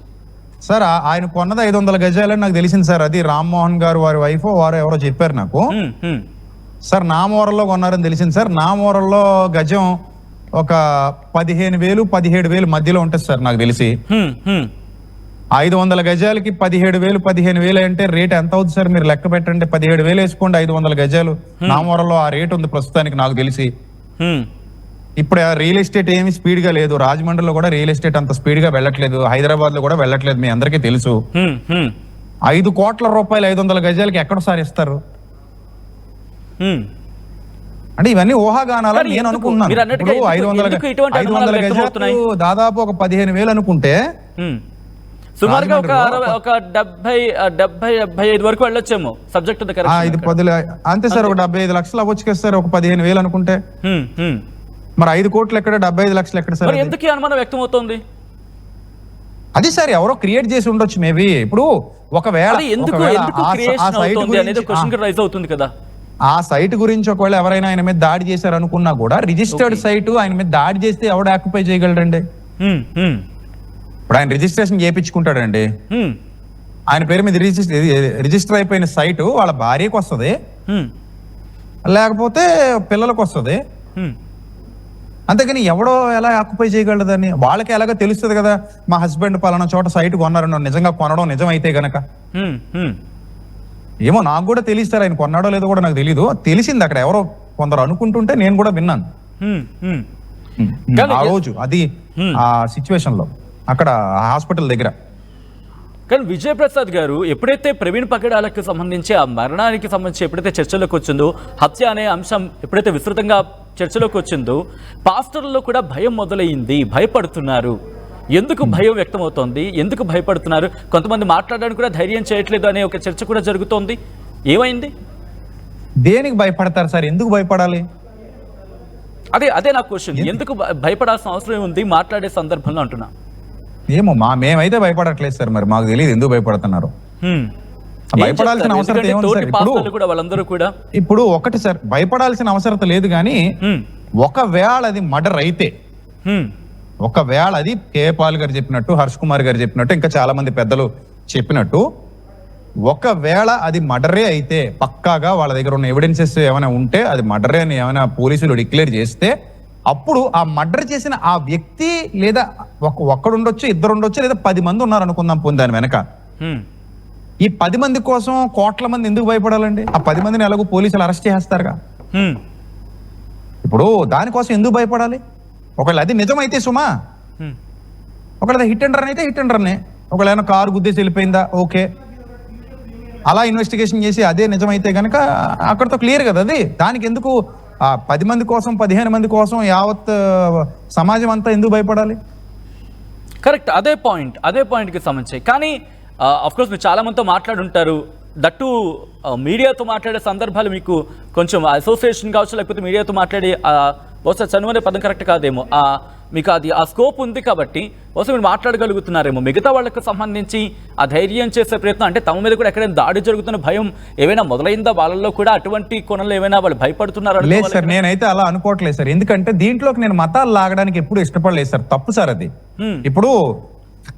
సార్ ఆయన కొన్నది 500 గజాలని నాకు తెలిసింది సార్. అది రామ్మోహన్ గారు వారి వైఫ్ వారు ఎవరో చెప్పారు నాకు. సార్ నామవరంలో కొన్నారని తెలిసింది సార్. నామవరంలో గజం ఒక 15,000 17,000 మధ్యలో ఉంటుంది సార్ నాకు తెలిసి. 500 గజాలకి 17,000 15,000 అంటే రేట్ ఎంత అవుతుంది సార్? మీరు లెక్క పెట్టండి. 17,000 వేసుకోండి, 500 గజాలు. నామవరంలో ఆ రేట్ ఉంది ప్రస్తుతానికి నాకు తెలిసి. ఇప్పుడు రియల్ ఎస్టేట్ ఏమి స్పీడ్ గా లేదు, రాజమండ్రిలో కూడా రియల్ ఎస్టేట్ అంత స్పీడ్ గా వెళ్ళట్లేదు, హైదరాబాద్ లో కూడా వెళ్ళట్లేదు, మీ అందరికీ తెలుసు. 5 కోట్ల రూపాయలు 500 గజాలకి ఎక్కడ సార్ ఇస్తారు? అంటే ఇవన్నీ ఊహాగానాలని నేను అనుకున్నాను. ఇప్పుడు 500 గజాలు దాదాపు ఒక 15,000 అనుకుంటే సుమారుగా ఒక 70-75 వరకు వెళ్ళొచ్చేమో సబ్జెక్ట్ అంతే సార్. ఒక 75 లక్షలు అవ్వచ్చు కదా సార్, ఒక 15,000 అనుకుంటే. మరి 5 కోట్లు ఎక్కడ, 75 లక్షలు ఎక్కడ సార్? ఎందుకు అనుమానం వ్యక్తం అవుతుంది? అది సార్ ఎవరో క్రియేట్ చేసి ఉండొచ్చు మేబీ. ఇప్పుడు ఒకవేళ ఆ సైట్ గురించి ఒకవేళ ఎవరైనా ఆయన మీద దాడి చేశారు అనుకున్నా కూడా, రిజిస్టర్డ్ సైట్ ఆయన మీద దాడి చేస్తే ఎవడు ఆక్యుపై చేయగలరండి? ఇప్పుడు ఆయన రిజిస్ట్రేషన్ చేయించుకుంటాడండి, ఆయన పేరు మీద రిజిస్టర్ అయిపోయిన సైటు వాళ్ళ భార్యకు వస్తుంది, లేకపోతే పిల్లలకు వస్తుంది. అంతేగాని ఎవడో ఎలా ఆక్యుపై చేయగలదని వాళ్ళకి ఎలాగో తెలుస్తుంది కదా, మా హస్బెండ్ పలానా చోట సైట్ కొన్నారని. నిజంగా కొనడం నిజమైతే గనక ఏమో నాకు కూడా తెలిస్తారు, ఆయన కొన్నాడో లేదో కూడా నాకు తెలీదు. తెలిసింది అక్కడ ఎవరో కొందరు అనుకుంటుంటే నేను కూడా విన్నాను ఆ రోజు, అది ఆ సిచ్యువేషన్ లో అక్కడ హాస్పిటల్ దగ్గర. కానీ విజయప్రసాద్ గారు ఎప్పుడైతే ప్రవీణ్ పగడాలకు సంబంధించి ఆ మరణానికి సంబంధించి ఎప్పుడైతే చర్చలోకి వచ్చిందో, హత్య అనే అంశం ఎప్పుడైతే విస్తృతంగా చర్చలోకి వచ్చిందో, పాస్టర్లలో కూడా భయం మొదలైంది, భయపడుతున్నారు. ఎందుకు భయం వ్యక్తమవుతోంది, ఎందుకు భయపడుతున్నారు? కొంతమంది మాట్లాడడానికి కూడా ధైర్యం చేయట్లేదు అనే ఒక చర్చ కూడా జరుగుతోంది. ఏమైంది? దేనికి భయపడతారు సార్? ఎందుకు భయపడాలి? అదే నా క్వశ్చన్. ఎందుకు భయపడాల్సిన అవసరం ఉంది మాట్లాడే సందర్భంలో అంటున్నా? ఏమో మేమైతే భయపడట్లేదు సార్, మరి మాకు తెలియదు ఎందుకు భయపడుతున్నారు. భయపడాల్సిన అవసరం ఏముంది సార్? ఇప్పుడు ఒకటి సార్, భయపడాల్సిన అవసరం లేదు, కానీ ఒకవేళ అది మర్డర్ అయితే, ఒకవేళ అది కేపాల్ గారు చెప్పినట్టు, హర్ష్ కుమార్ గారు చెప్పినట్టు, ఇంకా చాలా మంది పెద్దలు చెప్పినట్టు, ఒకవేళ అది మర్డరే అయితే, పక్కాగా వాళ్ళ దగ్గర ఉన్న ఎవిడెన్సెస్ ఏమైనా ఉంటే అది మర్డరే అని ఏమైనా పోలీసులు డిక్లేర్ చేస్తే, అప్పుడు ఆ మర్డర్ చేసిన ఆ వ్యక్తి లేదా ఒక్కడుండొచ్చు, ఇద్దరు ఉండొచ్చు, లేదా 10 మంది ఉన్నారు అనుకుందాం పోనీ దాని వెనక. ఈ 10 మంది కోసం కోట్ల మంది ఎందుకు భయపడాలండి? ఆ 10 మందిని ఎలాగో పోలీసులు అరెస్ట్ చేస్తారుగా. ఇప్పుడు దానికోసం ఎందుకు భయపడాలి? ఒకవేళ అది నిజమైతే సుమా, ఒకవేళ హిట్ అండ్ రన్ అయితే హిట్ అండ్ రన్నే, ఒకవేళ కారు గుద్దేసి వెళ్ళిపోయిందా, ఓకే, అలా ఇన్వెస్టిగేషన్ చేసి అదే నిజమైతే కనుక అక్కడతో క్లియర్ కదా. అది దానికి ఎందుకు 10 మంది కోసం 15 మంది కోసం యావత్ సమాజం అంతా ఎందుకు భయపడాలి? కరెక్ట్, అదే పాయింట్కి సంబంధించి. కానీ అఫ్కోర్స్ మీరు చాలా మందితో మాట్లాడుంటారు, దట్టు మీడియాతో మాట్లాడే సందర్భాలు మీకు కొంచెం అసోసియేషన్ కావచ్చు, లేకపోతే మీడియాతో మాట్లాడి బహుశా చనువనే పదం కరెక్ట్ కాదేమో, మీకు అది ఆ స్కోప్ ఉంది కాబట్టి బహుశా మీరు మాట్లాడగలుగుతున్నారేమో. మిగతా వాళ్ళకి సంబంధించి ఆ ధైర్యం చేసే ప్రయత్నం, అంటే తమ మీద కూడా ఎక్కడైనా దాడి జరుగుతున్న భయం ఏమైనా మొదలైందా? వాళ్ళలో కూడా అటువంటి కోణంలో ఏమైనా వాళ్ళు భయపడుతున్నారు? లేదు సార్, నేనైతే అలా అనుకోవట్లేదు సార్. ఎందుకంటే దీంట్లోకి నేను మతాలు లాగడానికి ఎప్పుడు ఇష్టపడలేదు సార్, తప్పు సార్ అది. ఇప్పుడు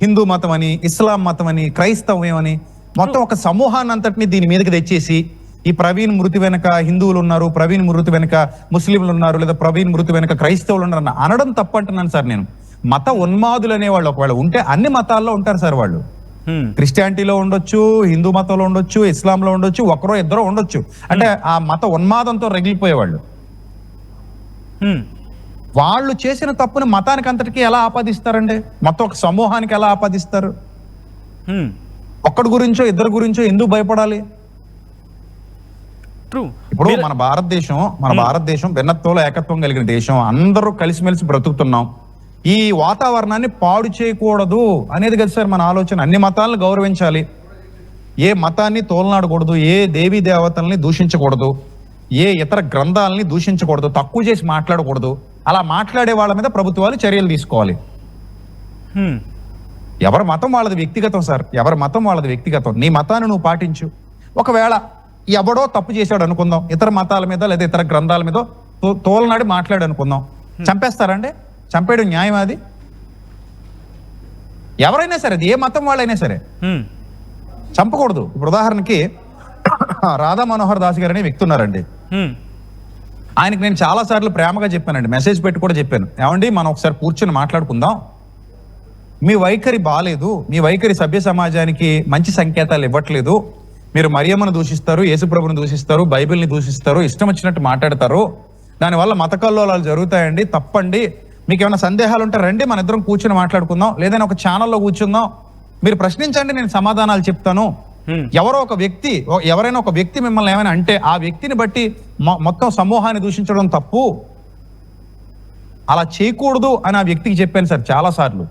హిందూ మతం అని, ఇస్లాం మతం అని, క్రైస్తవం అని, మొత్తం ఒక సమూహాన్ని అంతటిని దీని మీదకి తెచ్చేసి, ఈ ప్రవీణ్ మృతి వెనక హిందువులు ఉన్నారు, ప్రవీణ్ మృతి వెనక ముస్లింలు ఉన్నారు, లేదా ప్రవీణ్ మృతి వెనక క్రైస్తవులు ఉన్నారు అనడం తప్పు అంటున్నాను సార్ నేను. మత ఉన్మాదులు అనేవాళ్ళు ఒకవేళ ఉంటే అన్ని మతాల్లో ఉంటారు సార్ వాళ్ళు. క్రిస్టియానిటీలో ఉండొచ్చు, హిందూ మతంలో ఉండొచ్చు, ఇస్లాంలో ఉండొచ్చు, ఒకరో ఇద్దరో ఉండొచ్చు. అంటే ఆ మత ఉన్మాదంతో రగిలిపోయేవాళ్ళు. వాళ్ళు చేసిన తప్పుని మతానికి అంతటికీ ఎలా ఆపాదిస్తారండి? మొత్తం ఒక సమూహానికి ఎలా ఆపాదిస్తారు? ఒక్కడి గురించో ఇద్దరు గురించో ఎందుకు భయపడాలి? ట్రూ. ఇప్పుడు మన భారతదేశం భిన్నత్వంలో ఏకత్వం కలిగిన దేశం, అందరూ కలిసిమెలిసి బ్రతుకుతున్నాం. ఈ వాతావరణాన్ని పాడు చేయకూడదు అనేది కదా సార్ మన ఆలోచన. అన్ని మతాలను గౌరవించాలి, ఏ మతాన్ని తోలనాడకూడదు, ఏ దేవీ దేవతల్ని దూషించకూడదు, ఏ ఇతర గ్రంథాలని దూషించకూడదు, తక్కువ చేసి మాట్లాడకూడదు. అలా మాట్లాడే వాళ్ళ మీద ప్రభుత్వాలు చర్యలు తీసుకోవాలి. ఎవరి మతం వాళ్ళది వ్యక్తిగతం సార్, ఎవరి మతం వాళ్ళది వ్యక్తిగతం. నీ మతాన్ని నువ్వు పాటించు. ఒకవేళ ఎవడో తప్పు చేశాడు అనుకుందాం, ఇతర మతాల మీద లేదా ఇతర గ్రంథాల మీద తోలనాడి మాట్లాడు అనుకుందాం, చంపేస్తారండి? చంపేయడం న్యాయం? అది ఎవరైనా సరే, అది ఏ మతం వాళ్ళైనా సరే చంపకూడదు. ఇప్పుడు ఉదాహరణకి రాధా మనోహర్ దాస్ గారు అనే వ్యక్తి ఉన్నారండి. ఆయనకి నేను చాలా సార్లు ప్రేమగా చెప్పానండి, మెసేజ్ పెట్టి కూడా చెప్పాను, ఏమండి మనం ఒకసారి కూర్చొని మాట్లాడుకుందాం, మీ వైఖరి బాలేదు, మీ వైఖరి సభ్య సమాజానికి మంచి సంకేతాలు ఇవ్వట్లేదు, మీరు మరియమ్మను దూషిస్తారు, యేసుప్రభుని దూషిస్తారు, బైబిల్ని దూషిస్తారు, ఇష్టం వచ్చినట్టు మాట్లాడతారు, దానివల్ల మత కల్లోలాలు జరుగుతాయండి, తప్పండి, మీకు ఏమైనా సందేహాలు ఉంటే రండి, మన ఇద్దరం కూర్చొని మాట్లాడుకుందాం, లేదని ఒక ఛానల్లో కూర్చుందాం, మీరు ప్రశ్నించండి, నేను సమాధానాలు చెప్తాను. ఎవరైనా ఒక వ్యక్తి మిమ్మల్ని ఏమైనా అంటే ఆ వ్యక్తిని బట్టి మొత్తం సమూహాన్ని దూషించడం తప్పు, అలా చేయకూడదు అని ఆ వ్యక్తికి చెప్పాను సార్ చాలా సార్లు.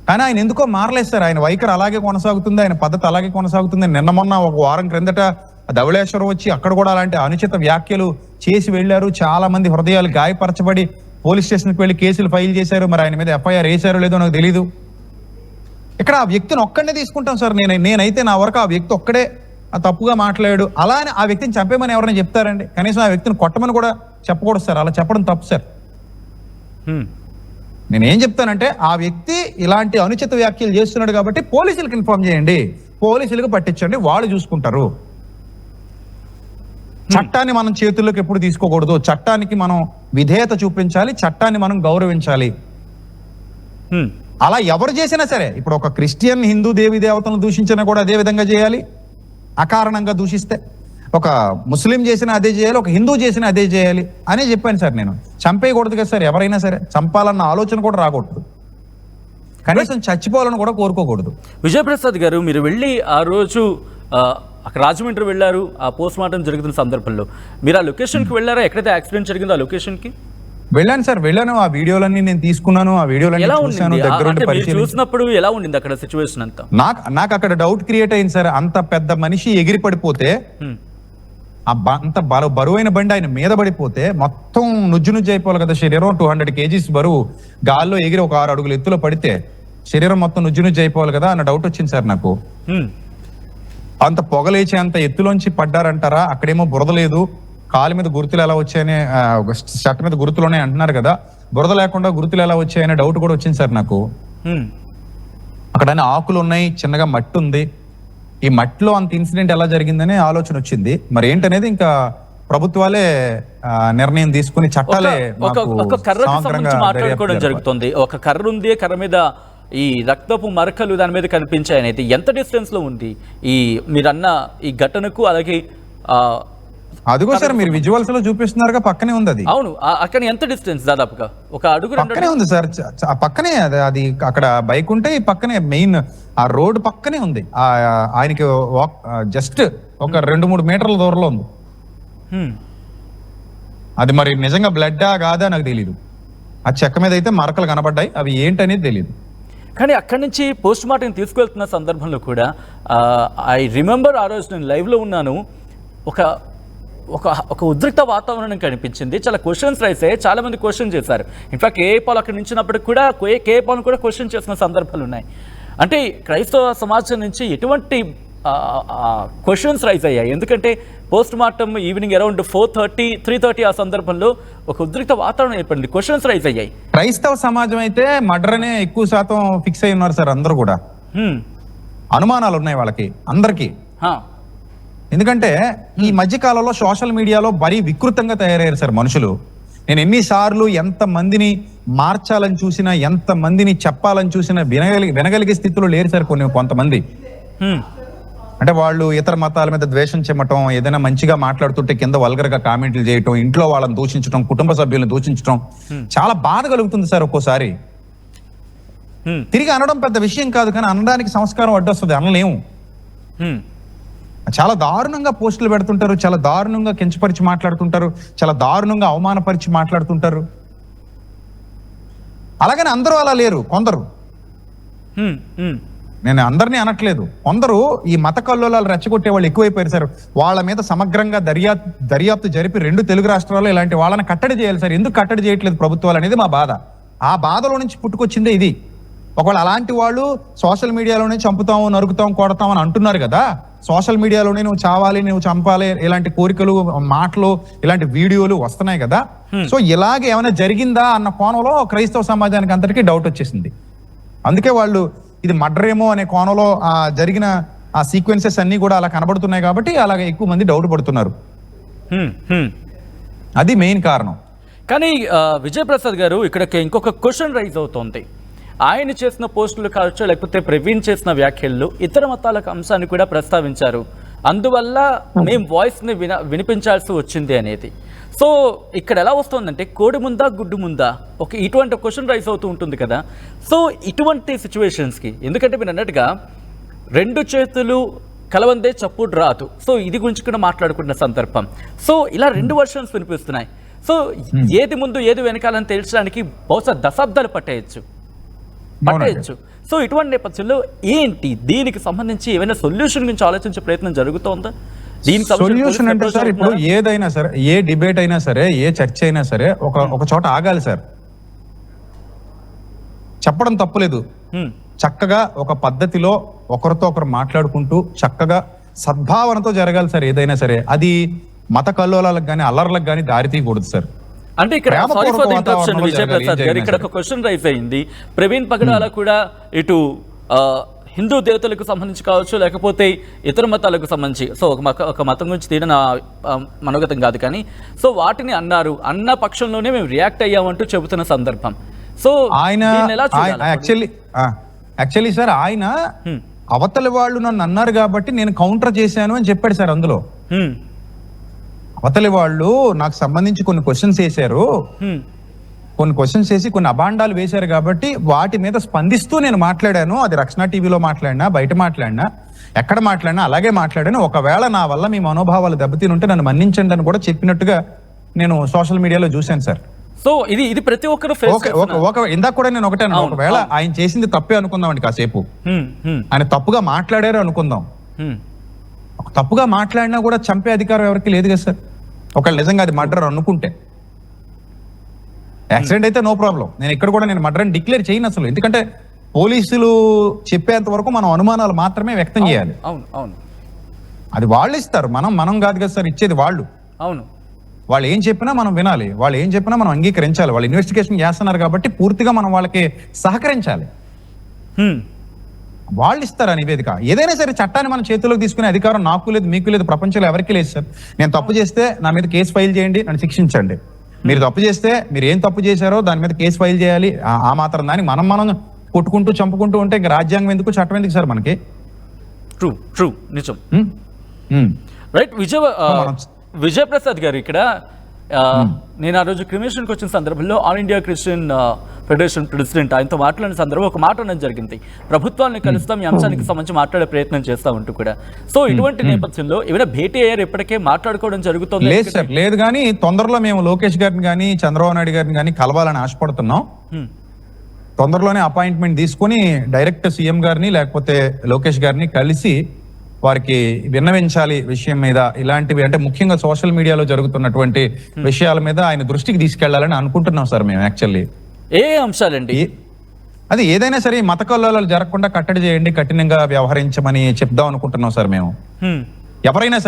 కానీ ఆయన ఎందుకో మారలేదు సార్, ఆయన వైఖరి అలాగే కొనసాగుతుంది, ఆయన పద్ధతి అలాగే కొనసాగుతుంది. నిన్న మొన్న ఒక వారం క్రిందట ధవళేశ్వరం వచ్చి అక్కడ కూడా అలాంటి అనుచిత వ్యాఖ్యలు చేసి వెళ్ళారు. చాలా మంది హృదయాలు గాయపరచబడి పోలీస్ స్టేషన్కి వెళ్ళి కేసులు ఫైల్ చేశారు. మరి ఆయన మీద ఎఫ్ఐఆర్ వేశారో లేదో నాకు తెలీదు. ఇక్కడ ఆ వ్యక్తిని ఒక్కడే తీసుకుంటాం సార్. నేనైతే నా వరకు ఆ వ్యక్తి ఒక్కడే తప్పుగా మాట్లాడాడు, అలా అని ఆ వ్యక్తిని చంపేమని ఎవరైనా చెప్తారండి? కనీసం ఆ వ్యక్తిని కొట్టమని కూడా చెప్పకూడదు సార్, అలా చెప్పడం తప్పు సార్. నేనేం చెప్తానంటే ఆ వ్యక్తి ఇలాంటి అనుచిత వ్యాఖ్యలు చేస్తున్నాడు కాబట్టి పోలీసులకు ఇన్ఫార్మ్ చేయండి, పోలీసులకు పట్టించండి, వాళ్ళు చూసుకుంటారు. చట్టాన్ని మనం చేతుల్లోకి ఎప్పుడు తీసుకోకూడదు, చట్టానికి మనం విధేయత చూపించాలి, చట్టాన్ని మనం గౌరవించాలి. అలా ఎవరు చేసినా సరే, ఇప్పుడు ఒక క్రిస్టియన్ హిందూ దేవి దేవతలను దూషించినా కూడా అదే విధంగా చేయాలి. అకారణంగా దూషిస్తే ఒక ముస్లిం చేసినా అదే చేయాలి, ఒక హిందూ చేసినా అదే చేయాలి అనే చెప్పాను సార్. నేను చంపేయకూడదు కదా సార్, ఎవరైనా సరే చంపాలన్న ఆలోచన కూడా రాకూడదు, కనీసం చచ్చిపోవాలని కూడా కోరుకోకూడదు. విజయప్రసాద్ గారు, మీరు వెళ్ళి ఆ రోజు అక్కడ రాజమండ్రి వెళ్ళారు, ఆ పోస్ట్ మార్టం జరుగుతున్న సందర్భంలో మీరు ఆ లొకేషన్కి వెళ్ళారా? ఎక్కడైతే యాక్సిడెంట్ జరిగిందో ఆ లొకేషన్కి వెళ్ళాను సార్, వెళ్ళాను. ఆ వీడియోలన్నీ నేను తీసుకున్నాను, ఆ వీడియోలన్నీ చూశాను, దగ్గరుండి చూసినప్పుడు ఎలా ఉండింది అక్కడ సిచ్యువేషన్ అంతా? నాకు అక్కడ డౌట్ క్రియేట్ అయింది సార్. అంత పెద్ద మనిషి ఎగిరి పడిపోతే, అంత బరువైన బండి ఆయన మీద పడిపోతే మొత్తం నుజ్జు అయిపోవాలి కదా శరీరం. 200 kgs బరువు గాల్లో ఎగిరి ఒక 6 అడుగుల ఎత్తులో పడితే శరీరం మొత్తం నుజ్జు అయిపోవాలి కదా అన్న డౌట్ వచ్చింది సార్ నాకు. అంత పొగలేచి అంత ఎత్తులోంచి పడ్డారంటారా? అక్కడేమో బురద లేదు, కాలు మీద గుర్తులు ఎలా వచ్చాయని, షర్ట్ మీద గుర్తులోనే అంటున్నారు కదా, బురద లేకుండా గుర్తులు ఎలా వచ్చాయనే డౌట్ కూడా వచ్చింది సార్ నాకు. అక్కడ ఆకులు ఉన్నాయి, చిన్నగా మట్టి ఉంది, ఈ మట్టిలో అంత ఇన్సిడెంట్ ఎలా జరిగిందనే ఆలోచన వచ్చింది. మరి ఏంటనేది ఇంకా ప్రభుత్వాలే నిర్ణయం తీసుకుని చట్టాలే మాట్లాడుకోవడం జరుగుతుంది. ఒక కర్ర ఉంది, కర్ర మీద ఈ రక్తపు మరకలు దాని మీద కనిపించాయని. అయితే ఎంత డిస్టెన్స్ లో ఉంది ఈ మీరన్న ఈ ఘటనకు? అలాగే అదిగో సార్ మీరు విజువల్స్ లో చూపిస్తున్నారుగా, పక్కనే ఉంది అది. అవును, అక్కడ ఎంత డిస్టెన్స్? దాదాపుగా ఒక అడుగు పక్కనే ఉంది సార్, పక్కనే అది. అక్కడ బైక్ ఉంటే ఈ పక్కనే మెయిన్ ఆ రోడ్ పక్కనే ఉంది. ఆయనకి జస్ట్ ఒక 2-3 మీటర్ల దూరంలో ఉంది. అది మరి నిజంగా బ్లడ్డా కాదా నాకు తెలీదు. ఆ చెక్క మీద అయితే మరకలు కనబడ్డాయి, అవి ఏంటనేది తెలియదు. కానీ అక్కడి నుంచి పోస్ట్ మార్టం తీసుకువెళ్తున్న సందర్భంలో కూడా ఐ రిమెంబర్, ఆ రోజు నేను లైవ్లో ఉన్నాను, ఒక ఉద్రిక్త వాతావరణం కనిపించింది. చాలా క్వశ్చన్స్ రైస్ అయ్యాయి, చాలా మంది క్వశ్చన్ చేశారు. ఇన్ఫాక్ట్ కేఏ పాల్ అక్కడ నించినప్పటికి కూడా కేఏ పాల్ కూడా క్వశ్చన్ చేసిన సందర్భాలు ఉన్నాయి. అంటే క్రైస్తవ సమాజం నుంచి ఎటువంటి క్వశ్చన్స్ రైజ్ అయ్యాయి? ఎందుకంటే పోస్ట్ మార్టం ఈవినింగ్ అరౌండ్ 4:30, 3:30 ఆ సందర్భంలో ఒక ఉద్రిక్త వాతావరణం ఏర్పడింది, క్వశ్చన్స్ రైజ్ అయ్యాయి. క్రైస్తవ సమాజం అయితే మర్డర్ అనే ఎక్కువ శాతం ఫిక్స్ అయి ఉన్నారు సార్. అందరూ కూడా అనుమానాలు ఉన్నాయి వాళ్ళకి అందరికీ. ఎందుకంటే ఈ మధ్య కాలంలో సోషల్ మీడియాలో మరీ వికృతంగా తయారయ్యారు సార్ మనుషులు. నేను ఎన్నిసార్లు ఎంత మందిని మార్చాలని చూసినా, ఎంత మందిని చెప్పాలని చూసినా వినగలిగే స్థితిలో లేరు సార్ కొంతమంది. అంటే వాళ్ళు ఇతర మతాల మీద ద్వేషం చెమ్మటం, ఏదైనా మంచిగా మాట్లాడుతుంటే కింద వల్గర్ గా కామెంట్లు చేయటం, ఇంట్లో వాళ్ళని దూషించడం, కుటుంబ సభ్యులను దూషించడం చాలా బాధ కలుగుతుంది సార్. ఒక్కోసారి తిరిగి అనడం పెద్ద విషయం కాదు, కానీ అనడానికి సంస్కారం అడ్డొస్తుంది, అనలేము. చాలా దారుణంగా పోస్టులు పెడుతుంటారు, చాలా దారుణంగా కించపరిచి మాట్లాడుతుంటారు, చాలా దారుణంగా అవమానపరిచి మాట్లాడుతుంటారు. అలాగని అందరూ అలా లేరు, కొందరు. నేను అందరినీ అనట్లేదు, కొందరు ఈ మత కల్లోలాలు రెచ్చగొట్టే వాళ్ళు ఎక్కువైపోయారు సార్. వాళ్ళ మీద సమగ్రంగా దర్యాప్తు జరిపి 2 తెలుగు రాష్ట్రాల్లో ఇలాంటి వాళ్ళని కట్టడి చేయాలి సార్. ఎందుకు కట్టడి చేయట్లేదు ప్రభుత్వాలు అనేది మా బాధ. ఆ బాధలో నుంచి పుట్టుకొచ్చిందే ఇది. ఒకవేళ అలాంటి వాళ్ళు సోషల్ మీడియాలోనే చంపుతాము, నరుకుతాం, కొడతాం అని అంటున్నారు కదా, సోషల్ మీడియాలోనే నువ్వు చావాలి, నువ్వు చంపాలి, ఇలాంటి కోరికలు, మాటలు, ఇలాంటి వీడియోలు వస్తున్నాయి కదా. సో ఇలాగే ఏమైనా జరిగిందా అన్న కోణంలో క్రైస్తవ సమాజానికి అంతటికీ డౌట్ వచ్చేసింది. అందుకే వాళ్ళు ఇది మర్డర్ ఏమో అనే కోణంలో జరిగిన ఆ సీక్వెన్సెస్ అన్ని కూడా అలా కనబడుతున్నాయి కాబట్టి అలాగే ఎక్కువ మంది డౌట్ పడుతున్నారు. అది మెయిన్ కారణం. కానీ విజయప్రసాద్ గారు, ఇక్కడ ఇంకొక క్వశ్చన్ రైజ్ అవుతోంది. ఆయన చేసిన పోస్టులు కావచ్చు, లేకపోతే ప్రవీణ్ చేసిన వ్యాఖ్యలు ఇతర మతాలకు అంశాన్ని కూడా ప్రస్తావించారు, అందువల్ల మేము వాయిస్ని వినిపించాల్సి వచ్చింది అనేది. సో ఇక్కడ ఎలా వస్తుందంటే కోడి ముందా గుడ్డు ముందా ఇటువంటి క్వశ్చన్ రైజ్ అవుతూ ఉంటుంది కదా. సో ఇటువంటి సిచ్యువేషన్స్కి, ఎందుకంటే మీరు అన్నట్టుగా 2 చేతులు కలవందే చప్పుడు రాదు. సో ఇది గురించి కూడా మాట్లాడుకున్న సందర్భం. సో ఇలా 2 వర్షన్స్ వినిపిస్తున్నాయి. సో ఏది ముందు ఏది వెనకాలని తేల్చడానికి బహుశా దశాబ్దాలు పట్టేయచ్చు. సో ఇటువంటి నేపథ్యంలో ఏంటి దీనికి సంబంధించి ఏమైనా సొల్యూషన్ గురించి ఆలోచించే ప్రయత్నం జరుగుతోందా? సొల్యూషన్ అంటే సార్, ఇప్పుడు ఏదైనా సరే, ఏ డిబేట్ అయినా సరే, ఏ చర్చ అయినా సరే ఒక చోట ఆగాలి సార్. చెప్పడం తప్పులేదు, చక్కగా ఒక పద్ధతిలో ఒకరితో ఒకరు మాట్లాడుకుంటూ చక్కగా సద్భావనతో జరగాలి సార్ ఏదైనా సరే. అది మత కల్లోలాలకు కానీ అల్లర్లకు కానీ దారి తీయకూడదు సార్. అంటే ఇక్కడ sorry for the interruption Vijay Prasad గారు, ఇక్కడ ఒక క్వశ్చన్ రైజ్ అయింది. ప్రవీణ్ పగడాల కూడా ఇటు హిందూ దేవతలకు సంబంధించి కావచ్చు, లేకపోతే ఇతర మతాలకు సంబంధించి, సో ఒక మతం గురించి తీయడం మనోగతం కాదు, కానీ సో వాటిని అన్న పక్షంలోనే మేము రియాక్ట్ అయ్యామంటూ చెబుతున్న సందర్భం. సో ఆయన యాక్చువల్లీ సార్, ఆయన అవతలి వాళ్ళు నన్ను అన్నారు కాబట్టి నేను కౌంటర్ చేశాను అని చెప్పాడు సార్. అందులో అవతలి వాళ్ళు నాకు సంబంధించి కొన్ని క్వశ్చన్స్ వేశారు, కొన్ని క్వశ్చన్స్ వేసి కొన్ని అభాండాలు వేశారు కాబట్టి వాటి మీద స్పందిస్తూ నేను మాట్లాడాను. అది రక్షణ టీవీలో మాట్లాడినా, బయట మాట్లాడినా, ఎక్కడ మాట్లాడినా అలాగే మాట్లాడాను. ఒకవేళ నా వల్ల మీ మనోభావాలు దెబ్బతిని ఉంటే నన్ను మన్నించండి అని కూడా చెప్పినట్టుగా నేను సోషల్ మీడియాలో చూశాను సార్. సో ఇది ప్రతి ఒక్కరు ఇందాక కూడా నేను ఒకటే, ఒకవేళ ఆయన చేసింది తప్పే అనుకుందామండి, కాసేపు ఆయన తప్పుగా మాట్లాడారు అనుకుందాం. తప్పుగా మాట్లాడినా కూడా చంపే అధికారం ఎవరికి లేదు కదా సార్. ఒకవేళ నిజంగా అది మర్డర్ అనుకుంటే, యాక్సిడెంట్ అయితే నో ప్రాబ్లం, నేను ఇక్కడ కూడా నేను మర్డర్ అని డిక్లేర్ చేయను అసలు. ఎందుకంటే పోలీసులు చెప్పేంత వరకు మనం అనుమానాలు మాత్రమే వ్యక్తం చేయాలి. అది వాళ్ళు ఇస్తారు, మనం కాదు కదా సార్ ఇచ్చేది వాళ్ళు. వాళ్ళు ఏం చెప్పినా మనం వినాలి, వాళ్ళు ఏం చెప్పినా మనం అంగీకరించాలి. వాళ్ళు ఇన్వెస్టిగేషన్ చేస్తున్నారు కాబట్టి పూర్తిగా మనం వాళ్ళకి సహకరించాలి. వాళ్ళు ఇస్తారు ఆ నివేదిక. ఏదైనా సరే చట్టాన్ని మన చేతుల్లోకి తీసుకునే అధికారం నాకు లేదు, మీకు లేదు, ప్రపంచంలో ఎవరికి లేదు సార్. నేను తప్పు చేస్తే నా మీద కేసు ఫైల్ చేయండి, నన్ను శిక్షించండి. మీరు తప్పు చేస్తే మీరు ఏం తప్పు చేశారో దాని మీద కేసు ఫైల్ చేయాలి. ఆ మాత్రం దానికి మనం కొట్టుకుంటూ చంపుకుంటూ ఉంటే ఇంకా రాజ్యాంగం ఎందుకు, చట్టం ఎందుకు సార్ మనకి? ట్రూ నిజం. రైట్ విజయప్రసాద్ గారు, ఇక్కడ నేను ఆ రోజు క్రిమినేషన్కి వచ్చిన సందర్భంలో all India Christian federation president ఆయనతో మాట్లాడిన సందర్భం ఒక మాట అనేది జరిగింది. ప్రభుత్వాన్ని కలుస్తాం, ఈ అంశానికి సంబంధించి మాట్లాడే ప్రయత్నం చేస్తామంటూ కూడా. సో ఇటువంటి నేపథ్యంలో ఏమైనా భేటీ అయ్యారు, ఇప్పటికే మాట్లాడుకోవడం జరుగుతుంది? లేదు సార్, లేదు. కానీ తొందరలో మేము లోకేష్ గారిని కానీ చంద్రబాబు నాయుడు గారిని కానీ కలవాలని ఆశపడుతున్నాం. తొందరలోనే అపాయింట్మెంట్ తీసుకుని డైరెక్ట్ సీఎం గారిని లేకపోతే లోకేష్ గారిని కలిసి వారికి విన్నవించాలి విషయం మీద. ఇలాంటివి అంటే ముఖ్యంగా సోషల్ మీడియాలో జరుగుతున్నటువంటి విషయాల మీద ఆయన దృష్టికి తీసుకెళ్లాలని అనుకుంటున్నాం సార్ మేము. యాక్చువల్లీ ఏ అంశాలండి? అది ఏదైనా సరే మత కల్లోలాలు జరగకుండా కట్టడి చేయండి, కఠినంగా వ్యవహరించమని చెప్దాం అనుకుంటున్నాం సార్ మేము. ఎవరైనా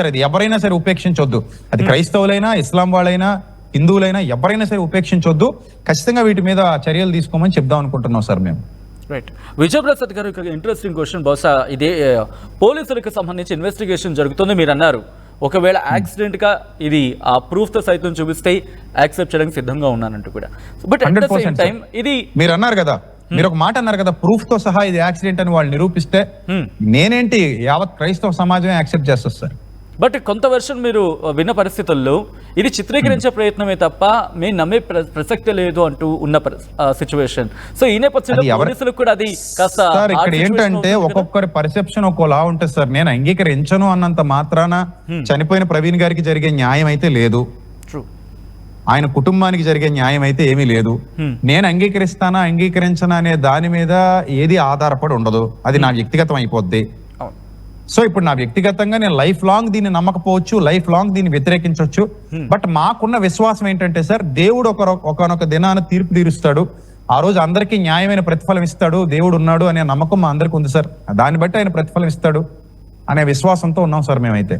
సరే ఉపేక్షించొద్దు. అది క్రైస్తవులైనా, ఇస్లాం వాళ్ళైనా, హిందువులైనా ఎవరైనా సరే ఉపేక్షించొద్దు. ఖచ్చితంగా వీటి మీద చర్యలు తీసుకోమని చెప్దాం అనుకుంటున్నాం సార్ మేము. రైట్ విజయప్రసాద్ గారు, ఇక్కడ ఇంట్రెస్టింగ్ క్వశ్చన్. బహుశా ఇదే పోలీసులకు సంబంధించి ఇన్వెస్టిగేషన్ జరుగుతుంది, మీరు అన్నారు. ఒకవేళ యాక్సిడెంట్ గా ఇది ఆ ప్రూఫ్ తో సైతం చూపిస్తే యాక్సెప్ట్ చేయడానికి సిద్ధంగా ఉన్నానంటూ కూడా. But at the same time ఇది మీరు అన్నారు కదా, మీరు ఒక మాట అన్నారు కదా, ప్రూఫ్ తో సహా ఇది యాక్సిడెంట్ అని వాళ్ళు నిరూపిస్తే నేనేంటి యావత్ క్రైస్తవ సమాజమే యాక్సెప్ట్ చేస్తారు సార్. బట్ కొంత వెర్షన్ మీరు విన్న పరిస్థితుల్లో ఇది చిత్రీకరించే ప్రయత్నమే తప్ప మేము నమ్మే ప్రసక్తి లేదు అంటూ ఉన్న సిచ్యువేషన్. సో ఈ నేపథ్యంలో పోలీసులకు కూడా అది కాస్త సార్ ఇక్కడ ఏంటంటే ఒక్కొక్కరి పర్సెప్షన్ ఒక్కోలా ఉంటుంది సార్. నేను అంగీకరించను అన్నంత మాత్రాన చనిపోయిన ప్రవీణ్ గారికి జరిగే న్యాయం అయితే లేదు, ఆయన కుటుంబానికి జరిగే న్యాయం అయితే ఏమీ లేదు. నేను అంగీకరించనా అనే దాని మీద ఏది ఆధారపడి ఉండదు, అది నా వ్యక్తిగతం అయిపోద్ది. సో ఇప్పుడు నా వ్యక్తిగతంగా నేను లైఫ్ లాంగ్ దీన్ని నమ్మకపోవచ్చు, లైఫ్ లాంగ్ దీన్ని వ్యతిరేకించవచ్చు. బట్ మాకున్న విశ్వాసం ఏంటంటే సార్, దేవుడు ఒకనొక దినాన తీర్పు తీరుస్తాడు, ఆ రోజు అందరికీ న్యాయమైన ప్రతిఫలం ఇస్తాడు, దేవుడు ఉన్నాడు అనే నమ్మకం మా అందరికి ఉంది సార్. దాన్ని బట్టి ఆయన ప్రతిఫలం ఇస్తాడు అనే విశ్వాసంతో ఉన్నాం సార్ మేమైతే.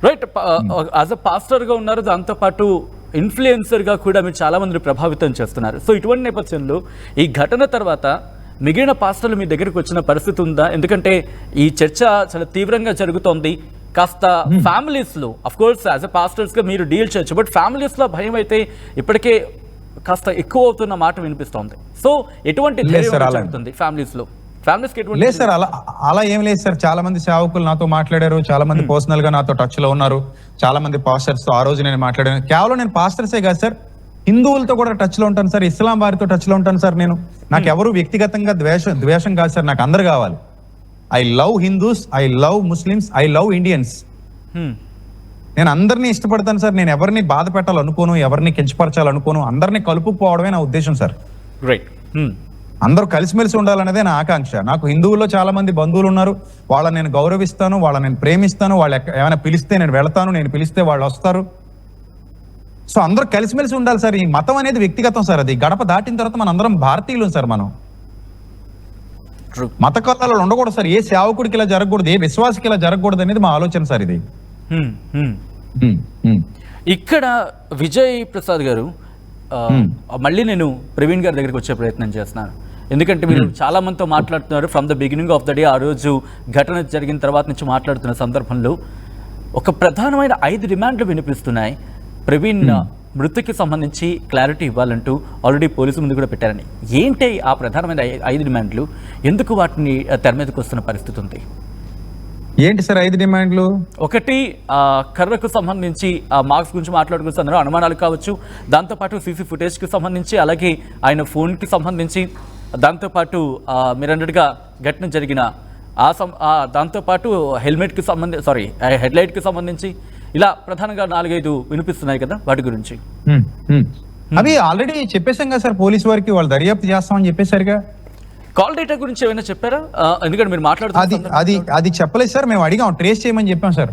రైట్, యాజ్ అ పాస్టర్గా ఉన్నారు, దాంతోపాటు ఇన్ఫ్లుయెన్సర్గా కూడా మీరు చాలా మందిని ప్రభావితం చేస్తున్నారు. సో ఇటువంటి నేపథ్యంలో ఈ ఘటన తర్వాత మిగిలిన పాస్టర్లు మీ దగ్గరికి వచ్చిన పరిస్థితి ఉందా? ఎందుకంటే ఈ చర్చ చాలా తీవ్రంగా జరుగుతోంది. కాస్త ఫ్యామిలీస్లో అఫ్కోర్స్ యాజ్ అ పాస్టర్స్గా మీరు డీల్ చేయొచ్చు, బట్ ఫ్యామిలీస్లో భయం అయితే ఇప్పటికే కాస్త ఎక్కువ అవుతున్న మాట వినిపిస్తోంది. సో ఎటువంటి జరుగుతుంది ఫ్యామిలీస్లో? లేదు సార్, అలా ఏం లేదు సార్. చాలా మంది సేవకులు నాతో మాట్లాడారు, చాలా మంది పర్సనల్ గా నాతో టచ్ లో ఉన్నారు, చాలా మంది పాస్టర్స్ తో ఆ రోజు నేను మాట్లాడాను. కేవలం నేను పాస్టర్సే కాదు సార్, హిందువులతో కూడా టచ్ లో ఉంటాను సార్, ఇస్లాం వారితో టచ్ లో ఉంటాను సార్. నాకు ఎవరు వ్యక్తిగతంగా ద్వేషం కాదు సార్, నాకు అందరు కావాలి. I love Hindus, I love Muslims, I love Indians. నేను అందరినీ ఇష్టపడతాను సార్. నేను ఎవరిని బాధ పెట్టాలనుకోను, ఎవరిని కించపరచాలనుకోను, అందరినీ కలుపుకోవడమే నా ఉద్దేశం సార్. అందరూ కలిసిమెలిసి ఉండాలనేదే నా ఆకాంక్ష. నాకు హిందువుల్లో చాలా మంది బంధువులు ఉన్నారు, వాళ్ళని నేను గౌరవిస్తాను, వాళ్ళని నేను ప్రేమిస్తాను. వాళ్ళు ఏమైనా పిలిస్తే నేను వెళతాను, నేను పిలిస్తే వాళ్ళు వస్తారు. సో అందరూ కలిసిమెలిసి ఉండాలి సార్. ఈ మతం అనేది వ్యక్తిగతం సార్, అది గడప దాటిన తర్వాత మన అందరం భారతీయులు సార్. మనం మత కళలు ఉండకూడదు సార్, ఏ సేవకుడికి ఇలా జరగకూడదు, ఏ విశ్వాసకి ఇలా జరగకూడదు అనేది మా ఆలోచన సార్ ఇది. ఇక్కడ విజయ్ ప్రసాద్ గారు, మళ్ళీ నేను ప్రవీణ్ గారి దగ్గరికి వచ్చే ప్రయత్నం చేస్తున్నాను. ఎందుకంటే మీరు చాలా మందితో మాట్లాడుతున్నారు from the beginning of the day. ఆ రోజు ఘటన జరిగిన తర్వాత నుంచి మాట్లాడుతున్న సందర్భంలో ఒక ప్రధానమైన 5 డిమాండ్లు వినిపిస్తున్నాయి. ప్రవీణ్ మృతికి సంబంధించి క్లారిటీ ఇవ్వాలంటూ ఆల్రెడీ పోలీసు ముందు కూడా పెట్టారని. ఏంటి ఆ ప్రధానమైన 5 డిమాండ్లు? ఎందుకు వాటిని తెర మీదకి వస్తున్న పరిస్థితి ఉంది? ఏంటి సార్ 5 డిమాండ్లు? ఒకటి, కర్రకు సంబంధించి మార్క్స్ గురించి మాట్లాడుకుంటున్నారు, అనుమానాలు కావచ్చు. దాంతోపాటు సీసీ ఫుటేజ్కి సంబంధించి, అలాగే ఆయన ఫోన్కి సంబంధించి, దాంతోపాటు మీరు అన్నట్టుగా ఘటన జరిగిన దాంతోపాటు హెల్మెట్కి సంబంధించి, హెడ్లైట్కి సంబంధించి, ఇలా ప్రధానంగా 4-5 వినిపిస్తున్నాయి కదా, వాటి గురించి. అవి ఆల్రెడీ చెప్పేశాం కదా సార్ పోలీసు వారికి, వాళ్ళు దర్యాప్తు చేస్తామని చెప్పేశారుగా. కాల్ డేటా గురించి ఏమైనా చెప్పారా? ఎందుకంటే మీరు మాట్లాడుతున్నారు. అది చెప్పలేదు సార్, మేము అడిగాం, ట్రేస్ చేయమని చెప్పాం సార్.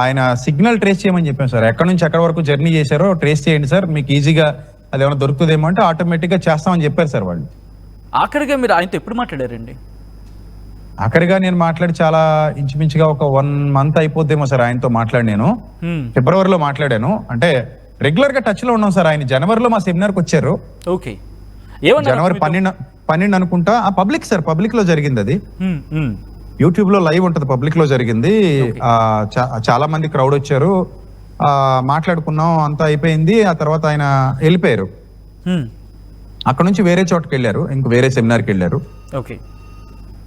ఆయన సిగ్నల్ ట్రేస్ చేయమని చెప్పాం సార్. ఎక్కడి నుంచి ఎక్కడి వరకు జర్నీ చేశారో ట్రేస్ చేయండి సార్, మీకు ఈజీగా అది ఏమైనా దొరుకుతుందేమో అంటే ఆటోమేటిక్ గా చేస్తామని చెప్పారు సార్ వాళ్ళు. ఆఖరిగా మీరు ఆయనతో ఎప్పుడు మాట్లాడారండి? ఆఖరిగా నేను మాట్లాడి చాలా ఇంచుమించుగా ఒక 1 month అయిపోద్దేమో సార్ ఆయనతో మాట్లాడి. నేను ఫిబ్రవరిలో మాట్లాడాను, అంటే రెగ్యులర్ గా టచ్ లో ఉన్నాం సార్. ఆయన జనవరిలో మా సెమినార్కి వచ్చారు. ఓకే, జనవరి 12 అనుకుంటా. పబ్లిక్ సార్, పబ్లిక్ లో జరిగింది అది. యూట్యూబ్ లో లైవ్ ఉంటది, పబ్లిక్ లో జరిగింది. చాలా మంది క్రౌడ్ వచ్చారు, మాట్లాడుకున్నాం, అంతా అయిపోయింది. ఆ తర్వాత ఆయన వెళ్ళిపోయారు. అక్కడ నుంచి వేరే చోటుకి వెళ్ళారు, ఇంక వేరే సెమినార్కి వెళ్ళారు.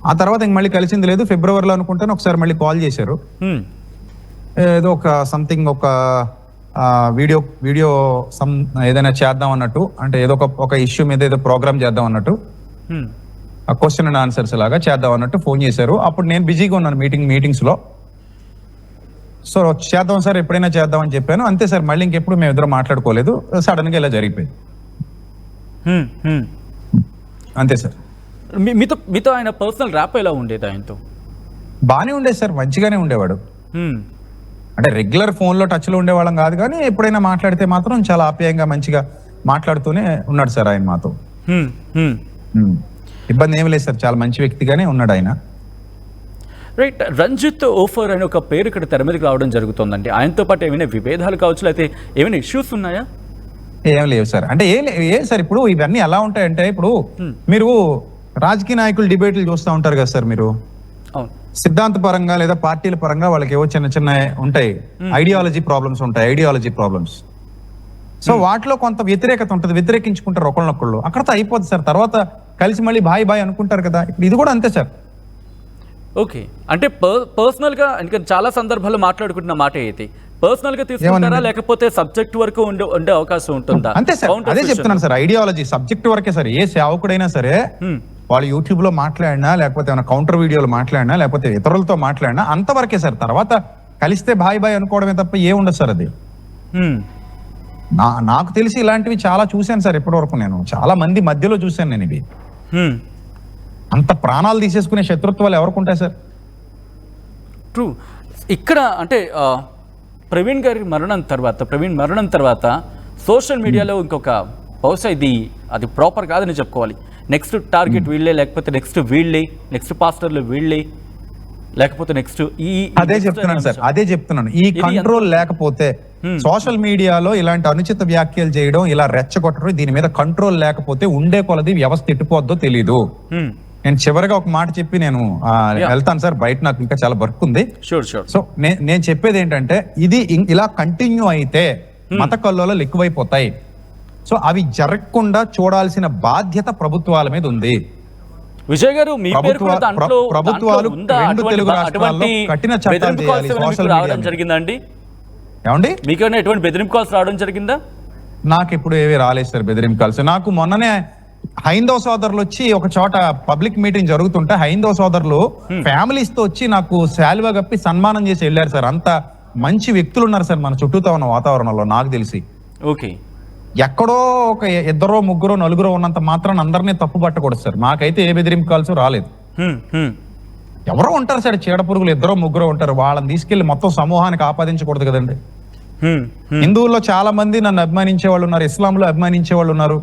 ఆ తర్వాత ఇంక మళ్ళీ కలిసింది లేదు. ఫిబ్రవరిలో అనుకుంటాను ఒకసారి మళ్ళీ కాల్ చేశారు, ఏదో ఒక సంథింగ్, ఒక వీడియో ఏదైనా చేద్దాం అన్నట్టు, అంటే ఏదో ఒక ఇష్యూ మీద ఏదో ప్రోగ్రామ్ చేద్దాం అన్నట్టు, క్వశ్చన్ అండ్ ఆన్సర్స్ లాగా చేద్దాం అన్నట్టు ఫోన్ చేశారు. అప్పుడు నేను బిజీగా ఉన్నాను మీటింగ్స్ లో. సో చేద్దాం సార్, ఎప్పుడైనా చేద్దాం అని చెప్పాను, అంతే సార్. మళ్ళీ ఇంకెప్పుడు మేము ఇద్దరు మాట్లాడుకోలేదు, సడన్ గా ఇలా జరిగిపోయింది, అంతే సార్. మీతో ఆయన పర్సనల్ ర్యాప్ ఎలా ఉండేది? ఆయనతో బానే ఉండేది సార్, మంచిగానే ఉండేవాడు. అంటే రెగ్యులర్ ఫోన్ లో టచ్ లో ఉండేవాళ్ళం కాదు, కానీ ఎప్పుడైనా మాట్లాడితే మాత్రం చాలా ఆప్యాయంగా మంచిగా మాట్లాడుతూనే ఉన్నాడు సార్ ఆయన మాతో. ఇబ్బంది ఏమి లేదు సార్, చాలా మంచి వ్యక్తిగానే ఉన్నాడు ఆయన. రైట్, రంజిత్ ఓఫర్ అనే ఒక పేరు ఇక్కడ తెర మీదకి రావడం జరుగుతుందండి. ఆయనతో పాటు ఏమైనా విభేదాలు కావచ్చు, లేకపోతే ఏమైనా ఇష్యూస్ ఉన్నాయా? ఏం లేవు సార్. అంటే ఏం సార్, ఇప్పుడు ఇవన్నీ ఎలా ఉంటాయంటే, ఇప్పుడు మీరు రాజకీయ నాయకులు డిబేట్లు చూస్తూ ఉంటారు కదా సార్, మీరు సిద్ధాంత పరంగా లేదా పార్టీల పరంగా వాళ్ళకి ఏవో చిన్న ఉంటాయి, ఐడియాలజీ ప్రాబ్లమ్స్. సో వాటిలో కొంత వ్యతిరేకత ఉంటుంది, వ్యతిరేకించుకుంటారు ఒకళ్ళనొకళ్ళు, అక్కడతో అయిపోద్ది సార్. తర్వాత కలిసి మళ్ళీ బాయ్ అనుకుంటారు కదా. ఇది కూడా అంతే సార్. ఓకే, అంటే పర్సనల్గా ఇంకా చాలా సందర్భాల్లో మాట్లాడుకుంటున్న మాట అయితే పర్సనల్గా తీసుకుంటారా లేకపోతే సబ్జెక్ట్ వరకు ఉండే అవకాశం ఉంటుందా? అంతే సార్, అదే చెప్తున్నాను సార్, ఐడియాలజీ సబ్జెక్ట్ వరకే సార్. ఏ సేవకుడైనా సరే వాళ్ళు యూట్యూబ్ లో మాట్లాడినా లేకపోతే ఏమైనా కౌంటర్ వీడియోలు మాట్లాడినా లేకపోతే ఇతరులతో మాట్లాడినా అంతవరకే సార్. తర్వాత కలిస్తే బాయ్ బాయ్ అనుకోవడమే తప్ప ఏ ఉండదు సార్ అది. నాకు తెలిసి ఇలాంటివి చాలా చూశాను సార్ ఇప్పటి వరకు. నేను చాలా మంది మధ్యలో చూశాను నేను ఇవి. అంత ప్రాణాలు తీసేసుకునే శత్రుత్వాలు ఎవరికి ఉంటాయి సార్? ట్రూ. ఇక్కడ అంటే ప్రవీణ్ మరణం తర్వాత సోషల్ మీడియాలో ఇంకొక బహుశా అది ప్రాపర్ కాదని చెప్పుకోవాలి. నెక్స్ట్ టార్గెట్ వీళ్ళే, లేకపోతే నెక్స్ట్ వీళ్ళే, నెక్స్ట్ పాస్టర్లు వీళ్ళే, లేకపోతే నెక్స్ట్ అదే చెప్తున్నాను సార్, అదే చెప్తున్నాను. ఈ కంట్రోల్ లేకపోతే సోషల్ మీడియాలో ఇలాంటి అనుచిత వ్యాఖ్యలు చేయడం, ఇలా రెచ్చగొట్టడం, దీని మీద కంట్రోల్ లేకపోతే ఉండే కొలది వ్యవస్థ ఎట్టుపోద్దో తెలీదు. నేను చివరిగా ఒక మాట చెప్పి నేను వెళ్తాను సార్, బయట నాకు ఇంకా చాలా వర్క్ ఉంది. సో నేను చెప్పేది ఏంటంటే ఇది ఇలా కంటిన్యూ అయితే మత కల్లోలాలు ఎక్కువైపోతాయి. సో అవి జరగకుండా చూడాల్సిన బాధ్యత ప్రభుత్వాల మీద ఉంది. విజయ్ గారు, మీ పేరు కూడా ప్రభుత్వాలు రెండు తెలుగు రాష్ట్రాల్లో కఠిన చట్టాలు చేయాలి. సోషల్ మీడియా జరిగిందండి ఏమండి? మీకేమైనా ఎటువంటి బెదిరింపు కాల్స్ రావడం జరిగిందా? నాకు ఎప్పుడు ఏవి రాలేదు సార్ బెదిరింపు కాల్స్. నాకు మొన్ననే హైందవ సోదరులు వచ్చి ఒక చోట పబ్లిక్ మీటింగ్ జరుగుతుంటే హైందవ సోదరులు ఫ్యామిలీస్ తో వచ్చి నాకు శాలువా కప్పి సన్మానం చేసి వెళ్ళారు సార్. అంత మంచి వ్యక్తులు ఉన్నారు సార్ మన చుట్టూతో ఉన్న వాతావరణంలో నాకు తెలిసి. ఓకే, ఎక్కడో ఒక ఇద్దరో ముగ్గురో నలుగురో ఉన్నంత మాత్రం అందరినీ తప్పు పట్టకూడదు సార్. మాకైతే ఏ బెదిరింపు కాల్స్ రాలేదు. ఎవరో ఉంటారు సార్ చీడ పురుగులు, ఇద్దరో ముగ్గురో ఉంటారు, వాళ్ళని తీసుకెళ్లి మొత్తం సమూహానికి ఆపాదించకూడదు కదండి. హిందువుల్లో చాలా మంది నన్ను అభిమానించే వాళ్ళు ఉన్నారు, ఇస్లాంలో అభిమానించే వాళ్ళు ఉన్నారు.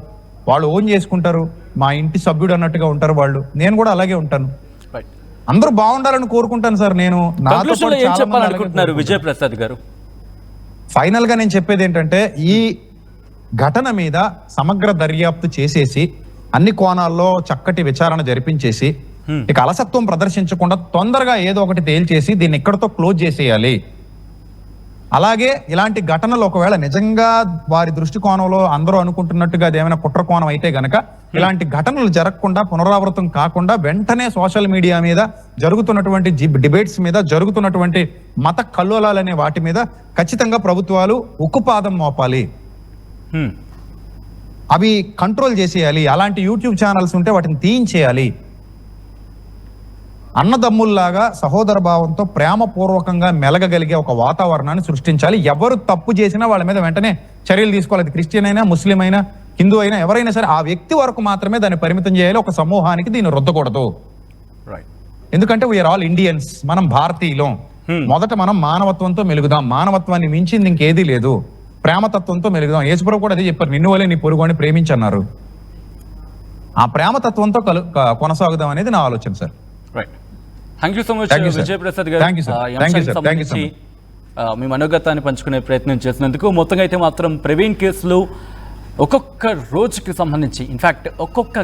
వాళ్ళు ఓన్ చేసుకుంటారు, మా ఇంటి సభ్యుడు అన్నట్టుగా ఉంటారు వాళ్ళు. నేను కూడా అలాగే ఉంటాను. అందరూ బాగుండాలని కోరుకుంటాను సార్. నేను విజయ్ ప్రసాద్ గారు ఫైనల్ గా నేను చెప్పేది ఏంటంటే ఈ ఘటన మీద సమగ్ర దర్యాప్తు చేసేసి అన్ని కోణాల్లో చక్కటి విచారణ జరిపించేసి ఇక అలసత్వం ప్రదర్శించకుండా తొందరగా ఏదో ఒకటి తేల్చేసి దీన్ని ఇక్కడతో క్లోజ్ చేసేయాలి. అలాగే ఇలాంటి ఘటనలు ఒకవేళ నిజంగా వారి దృష్టి కోణంలో అందరూ అనుకుంటున్నట్టుగా అదేమైనా కుట్ర కోణం అయితే గనక ఇలాంటి ఘటనలు జరగకుండా పునరావృతం కాకుండా వెంటనే సోషల్ మీడియా మీద జరుగుతున్నటువంటి డిబేట్స్ మీద జరుగుతున్నటువంటి మత కల్లోలాలనే వాటి మీద ఖచ్చితంగా ప్రభుత్వాలు ఉక్కుపాదం మోపాలి, అవి కంట్రోల్ చేసేయాలి. అలాంటి యూట్యూబ్ ఛానల్స్ ఉంటే వాటిని తీయించేయాలి. అన్నదమ్ముల్లాగా సహోదర భావంతో ప్రేమపూర్వకంగా మెలగగలిగే ఒక వాతావరణాన్ని సృష్టించాలి. ఎవరు తప్పు చేసినా వాళ్ళ మీద వెంటనే చర్యలు తీసుకోవాలి. అది క్రిస్టియన్ అయినా, ముస్లిం అయినా, హిందూ అయినా, ఎవరైనా సరే ఆ వ్యక్తి వరకు మాత్రమే దాన్ని పరిమితం చేయాలి. ఒక సమూహానికి దీన్ని రుద్దకూడదు. ఎందుకంటే వీఆర్ ఆల్ ఇండియన్స్, మనం భారతీయులం. మొదట మనం మానవత్వంతో మెలుగుదాం. మానవత్వాన్ని మించింది ఇంకేదీ లేదు. ప్రేమతత్వంతో మెలుగుదాం. యేసుప్రభువు కూడా అదే చెప్పారు, నిన్ను వలే నీ పొరుగుని ప్రేమించన్నారు. ఆ ప్రేమతత్వంతో కొనసాగుదాం అనేది నా ఆలోచన sir. Thank you so much Vijay Prasad గారు, మీ మనోగతాన్ని పంచుకునే ప్రయత్నం చేసినందుకు. మొత్తంగా అయితే మాత్రం ప్రవీణ్ కేసులో ఒక్కొక్క రోజుకి సంబంధించి ఇన్ఫ్యాక్ట్ ఒక్కొక్క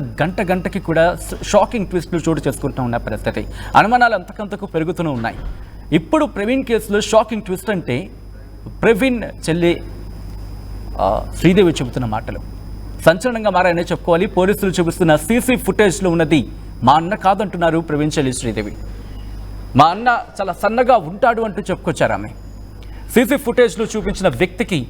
గంటకి కూడా షాకింగ్ ట్విస్ట్లు చోటు చేసుకుంటూ ఉన్న పరిస్థితి, అనుమానాలు అంతకంతకు పెరుగుతూనే ఉన్నాయి. ఇప్పుడు ప్రవీణ్ కేసులో షాకింగ్ ట్విస్ట్ అంటే ప్రవీణ్ చెల్లి శ్రీదేవి చెబుతున్న మాటలు సంచలనంగా మారాయనే చెప్పుకోవాలి. పోలీసులు చూపిస్తున్న సీసీ ఫుటేజ్లో ఉన్నది మా అన్న కాదంటున్నారు ప్రవీణ్ చెల్లి శ్రీదేవి. మా అన్న చాలా సన్నగా ఉంటాడు అంటూ చెప్పుకొచ్చారు ఆమె. సీసీ ఫుటేజ్లో చూపించిన వ్యక్తికి,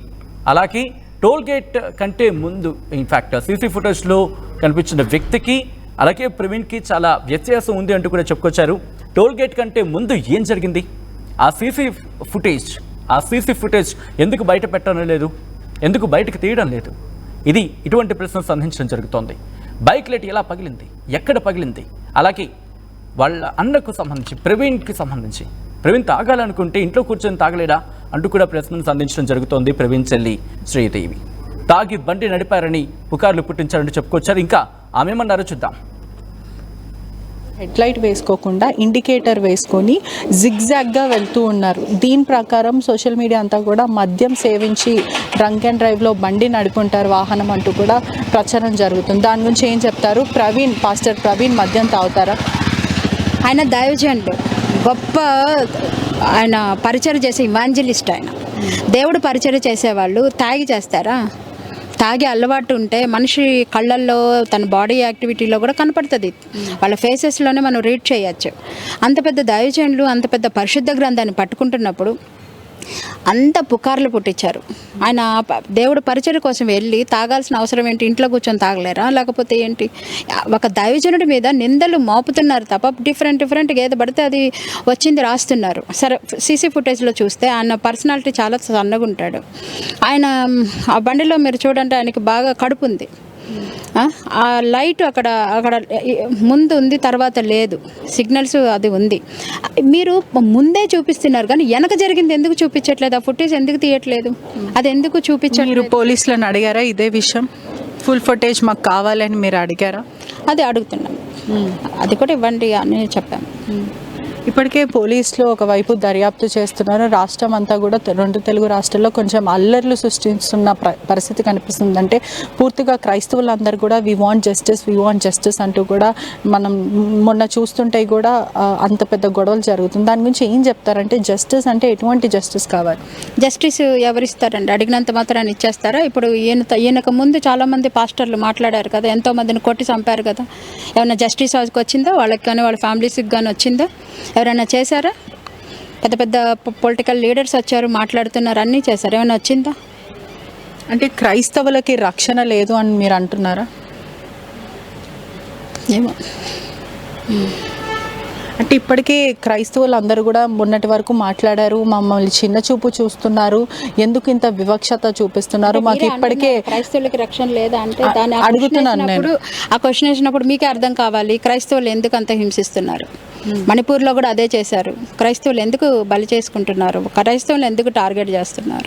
అలాగే టోల్ గేట్ కంటే ముందు ఇన్ఫ్యాక్ట్ సీసీ ఫుటేజ్లో కనిపించిన వ్యక్తికి అలాగే ప్రవీణ్కి చాలా వ్యత్యాసం ఉంది అంటూ కూడా చెప్పుకొచ్చారు. టోల్ గేట్ కంటే ముందు ఏం జరిగింది, ఆ సీసీ ఫుటేజ్ ఎందుకు బయట పెట్టడం లేదు, ఎందుకు బయటకు తీయడం లేదు, ఇటువంటి ప్రశ్నలు సంధించడం జరుగుతోంది. బైక్ లైట్ ఎలా పగిలింది, ఎక్కడ పగిలింది, అలాగే వాళ్ళ అన్నకు సంబంధించి ప్రవీణ్కి సంబంధించి ప్రవీణ్ తాగాలనుకుంటే ఇంట్లో కూర్చొని తాగలేడా అంటూ కూడా ప్రశ్నలు సంధించడం జరుగుతోంది. ప్రవీణ్ చెల్లి శ్రీదేవి తాగి బండి నడిపారని పుకార్లు పుట్టించారంటూ చెప్పుకొచ్చారు. ఇంకా ఆమె ఏమన్నారో చూద్దాం. హెడ్ లైట్ వేసుకోకుండా ఇండికేటర్ వేసుకొని జిగ్జాగ్గా వెళ్తూ ఉన్నారు. దీని ప్రకారం సోషల్ మీడియా అంతా కూడా మద్యం సేవించి డ్రంక్ అండ్ డ్రైవ్లో బండి నడుపుంటారు వాహనం అంటూ కూడా ప్రచారం జరుగుతుంది. దాని గురించి ఏం చెప్తారు? పాస్టర్ ప్రవీణ్ మద్యం తాగుతారా? ఆయన దైవజనుడు, గొప్ప ఆయన పరిచయం చేసే ఇవాంజలిస్ట్. ఆయన దేవుడు పరిచయం చేసేవాళ్ళు తాగి చేస్తారా? తాగే అలవాటు ఉంటే మనిషి కళ్ళల్లో తన బాడీ యాక్టివిటీలో కూడా కనపడుతుంది, వాళ్ళ ఫేసెస్లోనే మనం రీడ్ చేయొచ్చు. అంత పెద్ద దైవజనులు అంత పెద్ద పరిశుద్ధ గ్రంథాన్ని పట్టుకుంటున్నప్పుడు అంత పుకార్లు పుట్టించారు. ఆయన దేవుడు పరిచయం కోసం వెళ్ళి తాగాల్సిన అవసరం ఏంటి? ఇంట్లో కూర్చొని తాగలేరా? లేకపోతే ఏంటి? ఒక దైవజనుడి మీద నిందలు మోపుతున్నారు తప్ప డిఫరెంట్గా ఏదో పడితే అది వచ్చింది రాస్తున్నారు. సరే, సీసీ ఫుటేజ్లో చూస్తే ఆయన పర్సనాలిటీ చాలా సన్నగా ఉంటాడు. ఆయన ఆ బండిలో మీరు చూడండి, ఆయనకి బాగా కడుపు ఉంది. ఆ లైట్ అక్కడ ముందు ఉంది, తర్వాత లేదు, సిగ్నల్స్ అది ఉంది. మీరు ముందే చూపిస్తున్నారు కానీ వెనక జరిగింది ఎందుకు చూపించట్లేదు? ఆ ఫుటేజ్ ఎందుకు తీయట్లేదు? అది ఎందుకు చూపించట్లేదు? మీరు పోలీసులను అడిగారా ఇదే విషయం? ఫుల్ ఫుటేజ్ మాకు కావాలని మీరు అడిగారా? అది అడుగుతున్నాం, అది కూడా ఇవ్వండి అని చెప్పాము. ఇప్పటికే పోలీసులు ఒకవైపు దర్యాప్తు చేస్తున్నారు. రాష్ట్రం అంతా కూడా 2 తెలుగు రాష్ట్రాల్లో కొంచెం అల్లర్లు సృష్టిస్తున్న పరిస్థితి కనిపిస్తుంది. అంటే పూర్తిగా క్రైస్తవులందరూ కూడా వి వాంట్ జస్టిస్ అంటూ కూడా మనం మొన్న చూస్తుంటే కూడా అంత పెద్ద గొడవలు జరుగుతుంది. దాని గురించి ఏం చెప్తారంటే, జస్టిస్ అంటే ఎటువంటి జస్టిస్ కావాలి? జస్టిస్ ఎవరిస్తారండి? అడిగినంత మాత్రాన్ని ఇచ్చేస్తారా? ఇప్పుడు ఈయనకు ముందు చాలామంది పాస్టర్లు మాట్లాడారు కదా, ఎంతోమందిని కొట్టి చంపారు కదా. ఏమైనా జస్టిస్ వచ్చిందా వాళ్ళకి కానీ వాళ్ళ ఫ్యామిలీస్కి కానీ వచ్చిందా? ఎవరైనా చేశారా? పెద్ద పెద్ద పొలిటికల్ లీడర్స్ వచ్చారు, మాట్లాడుతున్నారు, అన్నీ చేశారు, ఏమైనా వచ్చిందా? అంటే క్రైస్తవులకి రక్షణ లేదు అని మీరు అంటున్నారా? ఏమో. అంటే ఇప్పటికే క్రైస్తవులు అందరూ కూడా మొన్నటి వరకు మాట్లాడారు, మమ్మల్ని చిన్న చూపు చూస్తున్నారు, ఎందుకు ఇంత వివక్షత చూపిస్తున్నారు, మాకు ఇప్పటికే క్రైస్తవులకి రక్షణ లేదా అంటే దాన్ని అడుగుతున్నాను నేను. ఆ క్వశ్చన్ వేసినప్పుడు మీకే అర్థం కావాలి క్రైస్తవులు ఎందుకు అంత హింసిస్తున్నారు. మణిపూర్లో కూడా అదే చేశారు. క్రైస్తవులు ఎందుకు బలి చేసుకుంటున్నారు? క్రైస్తవులు ఎందుకు టార్గెట్ చేస్తున్నారు?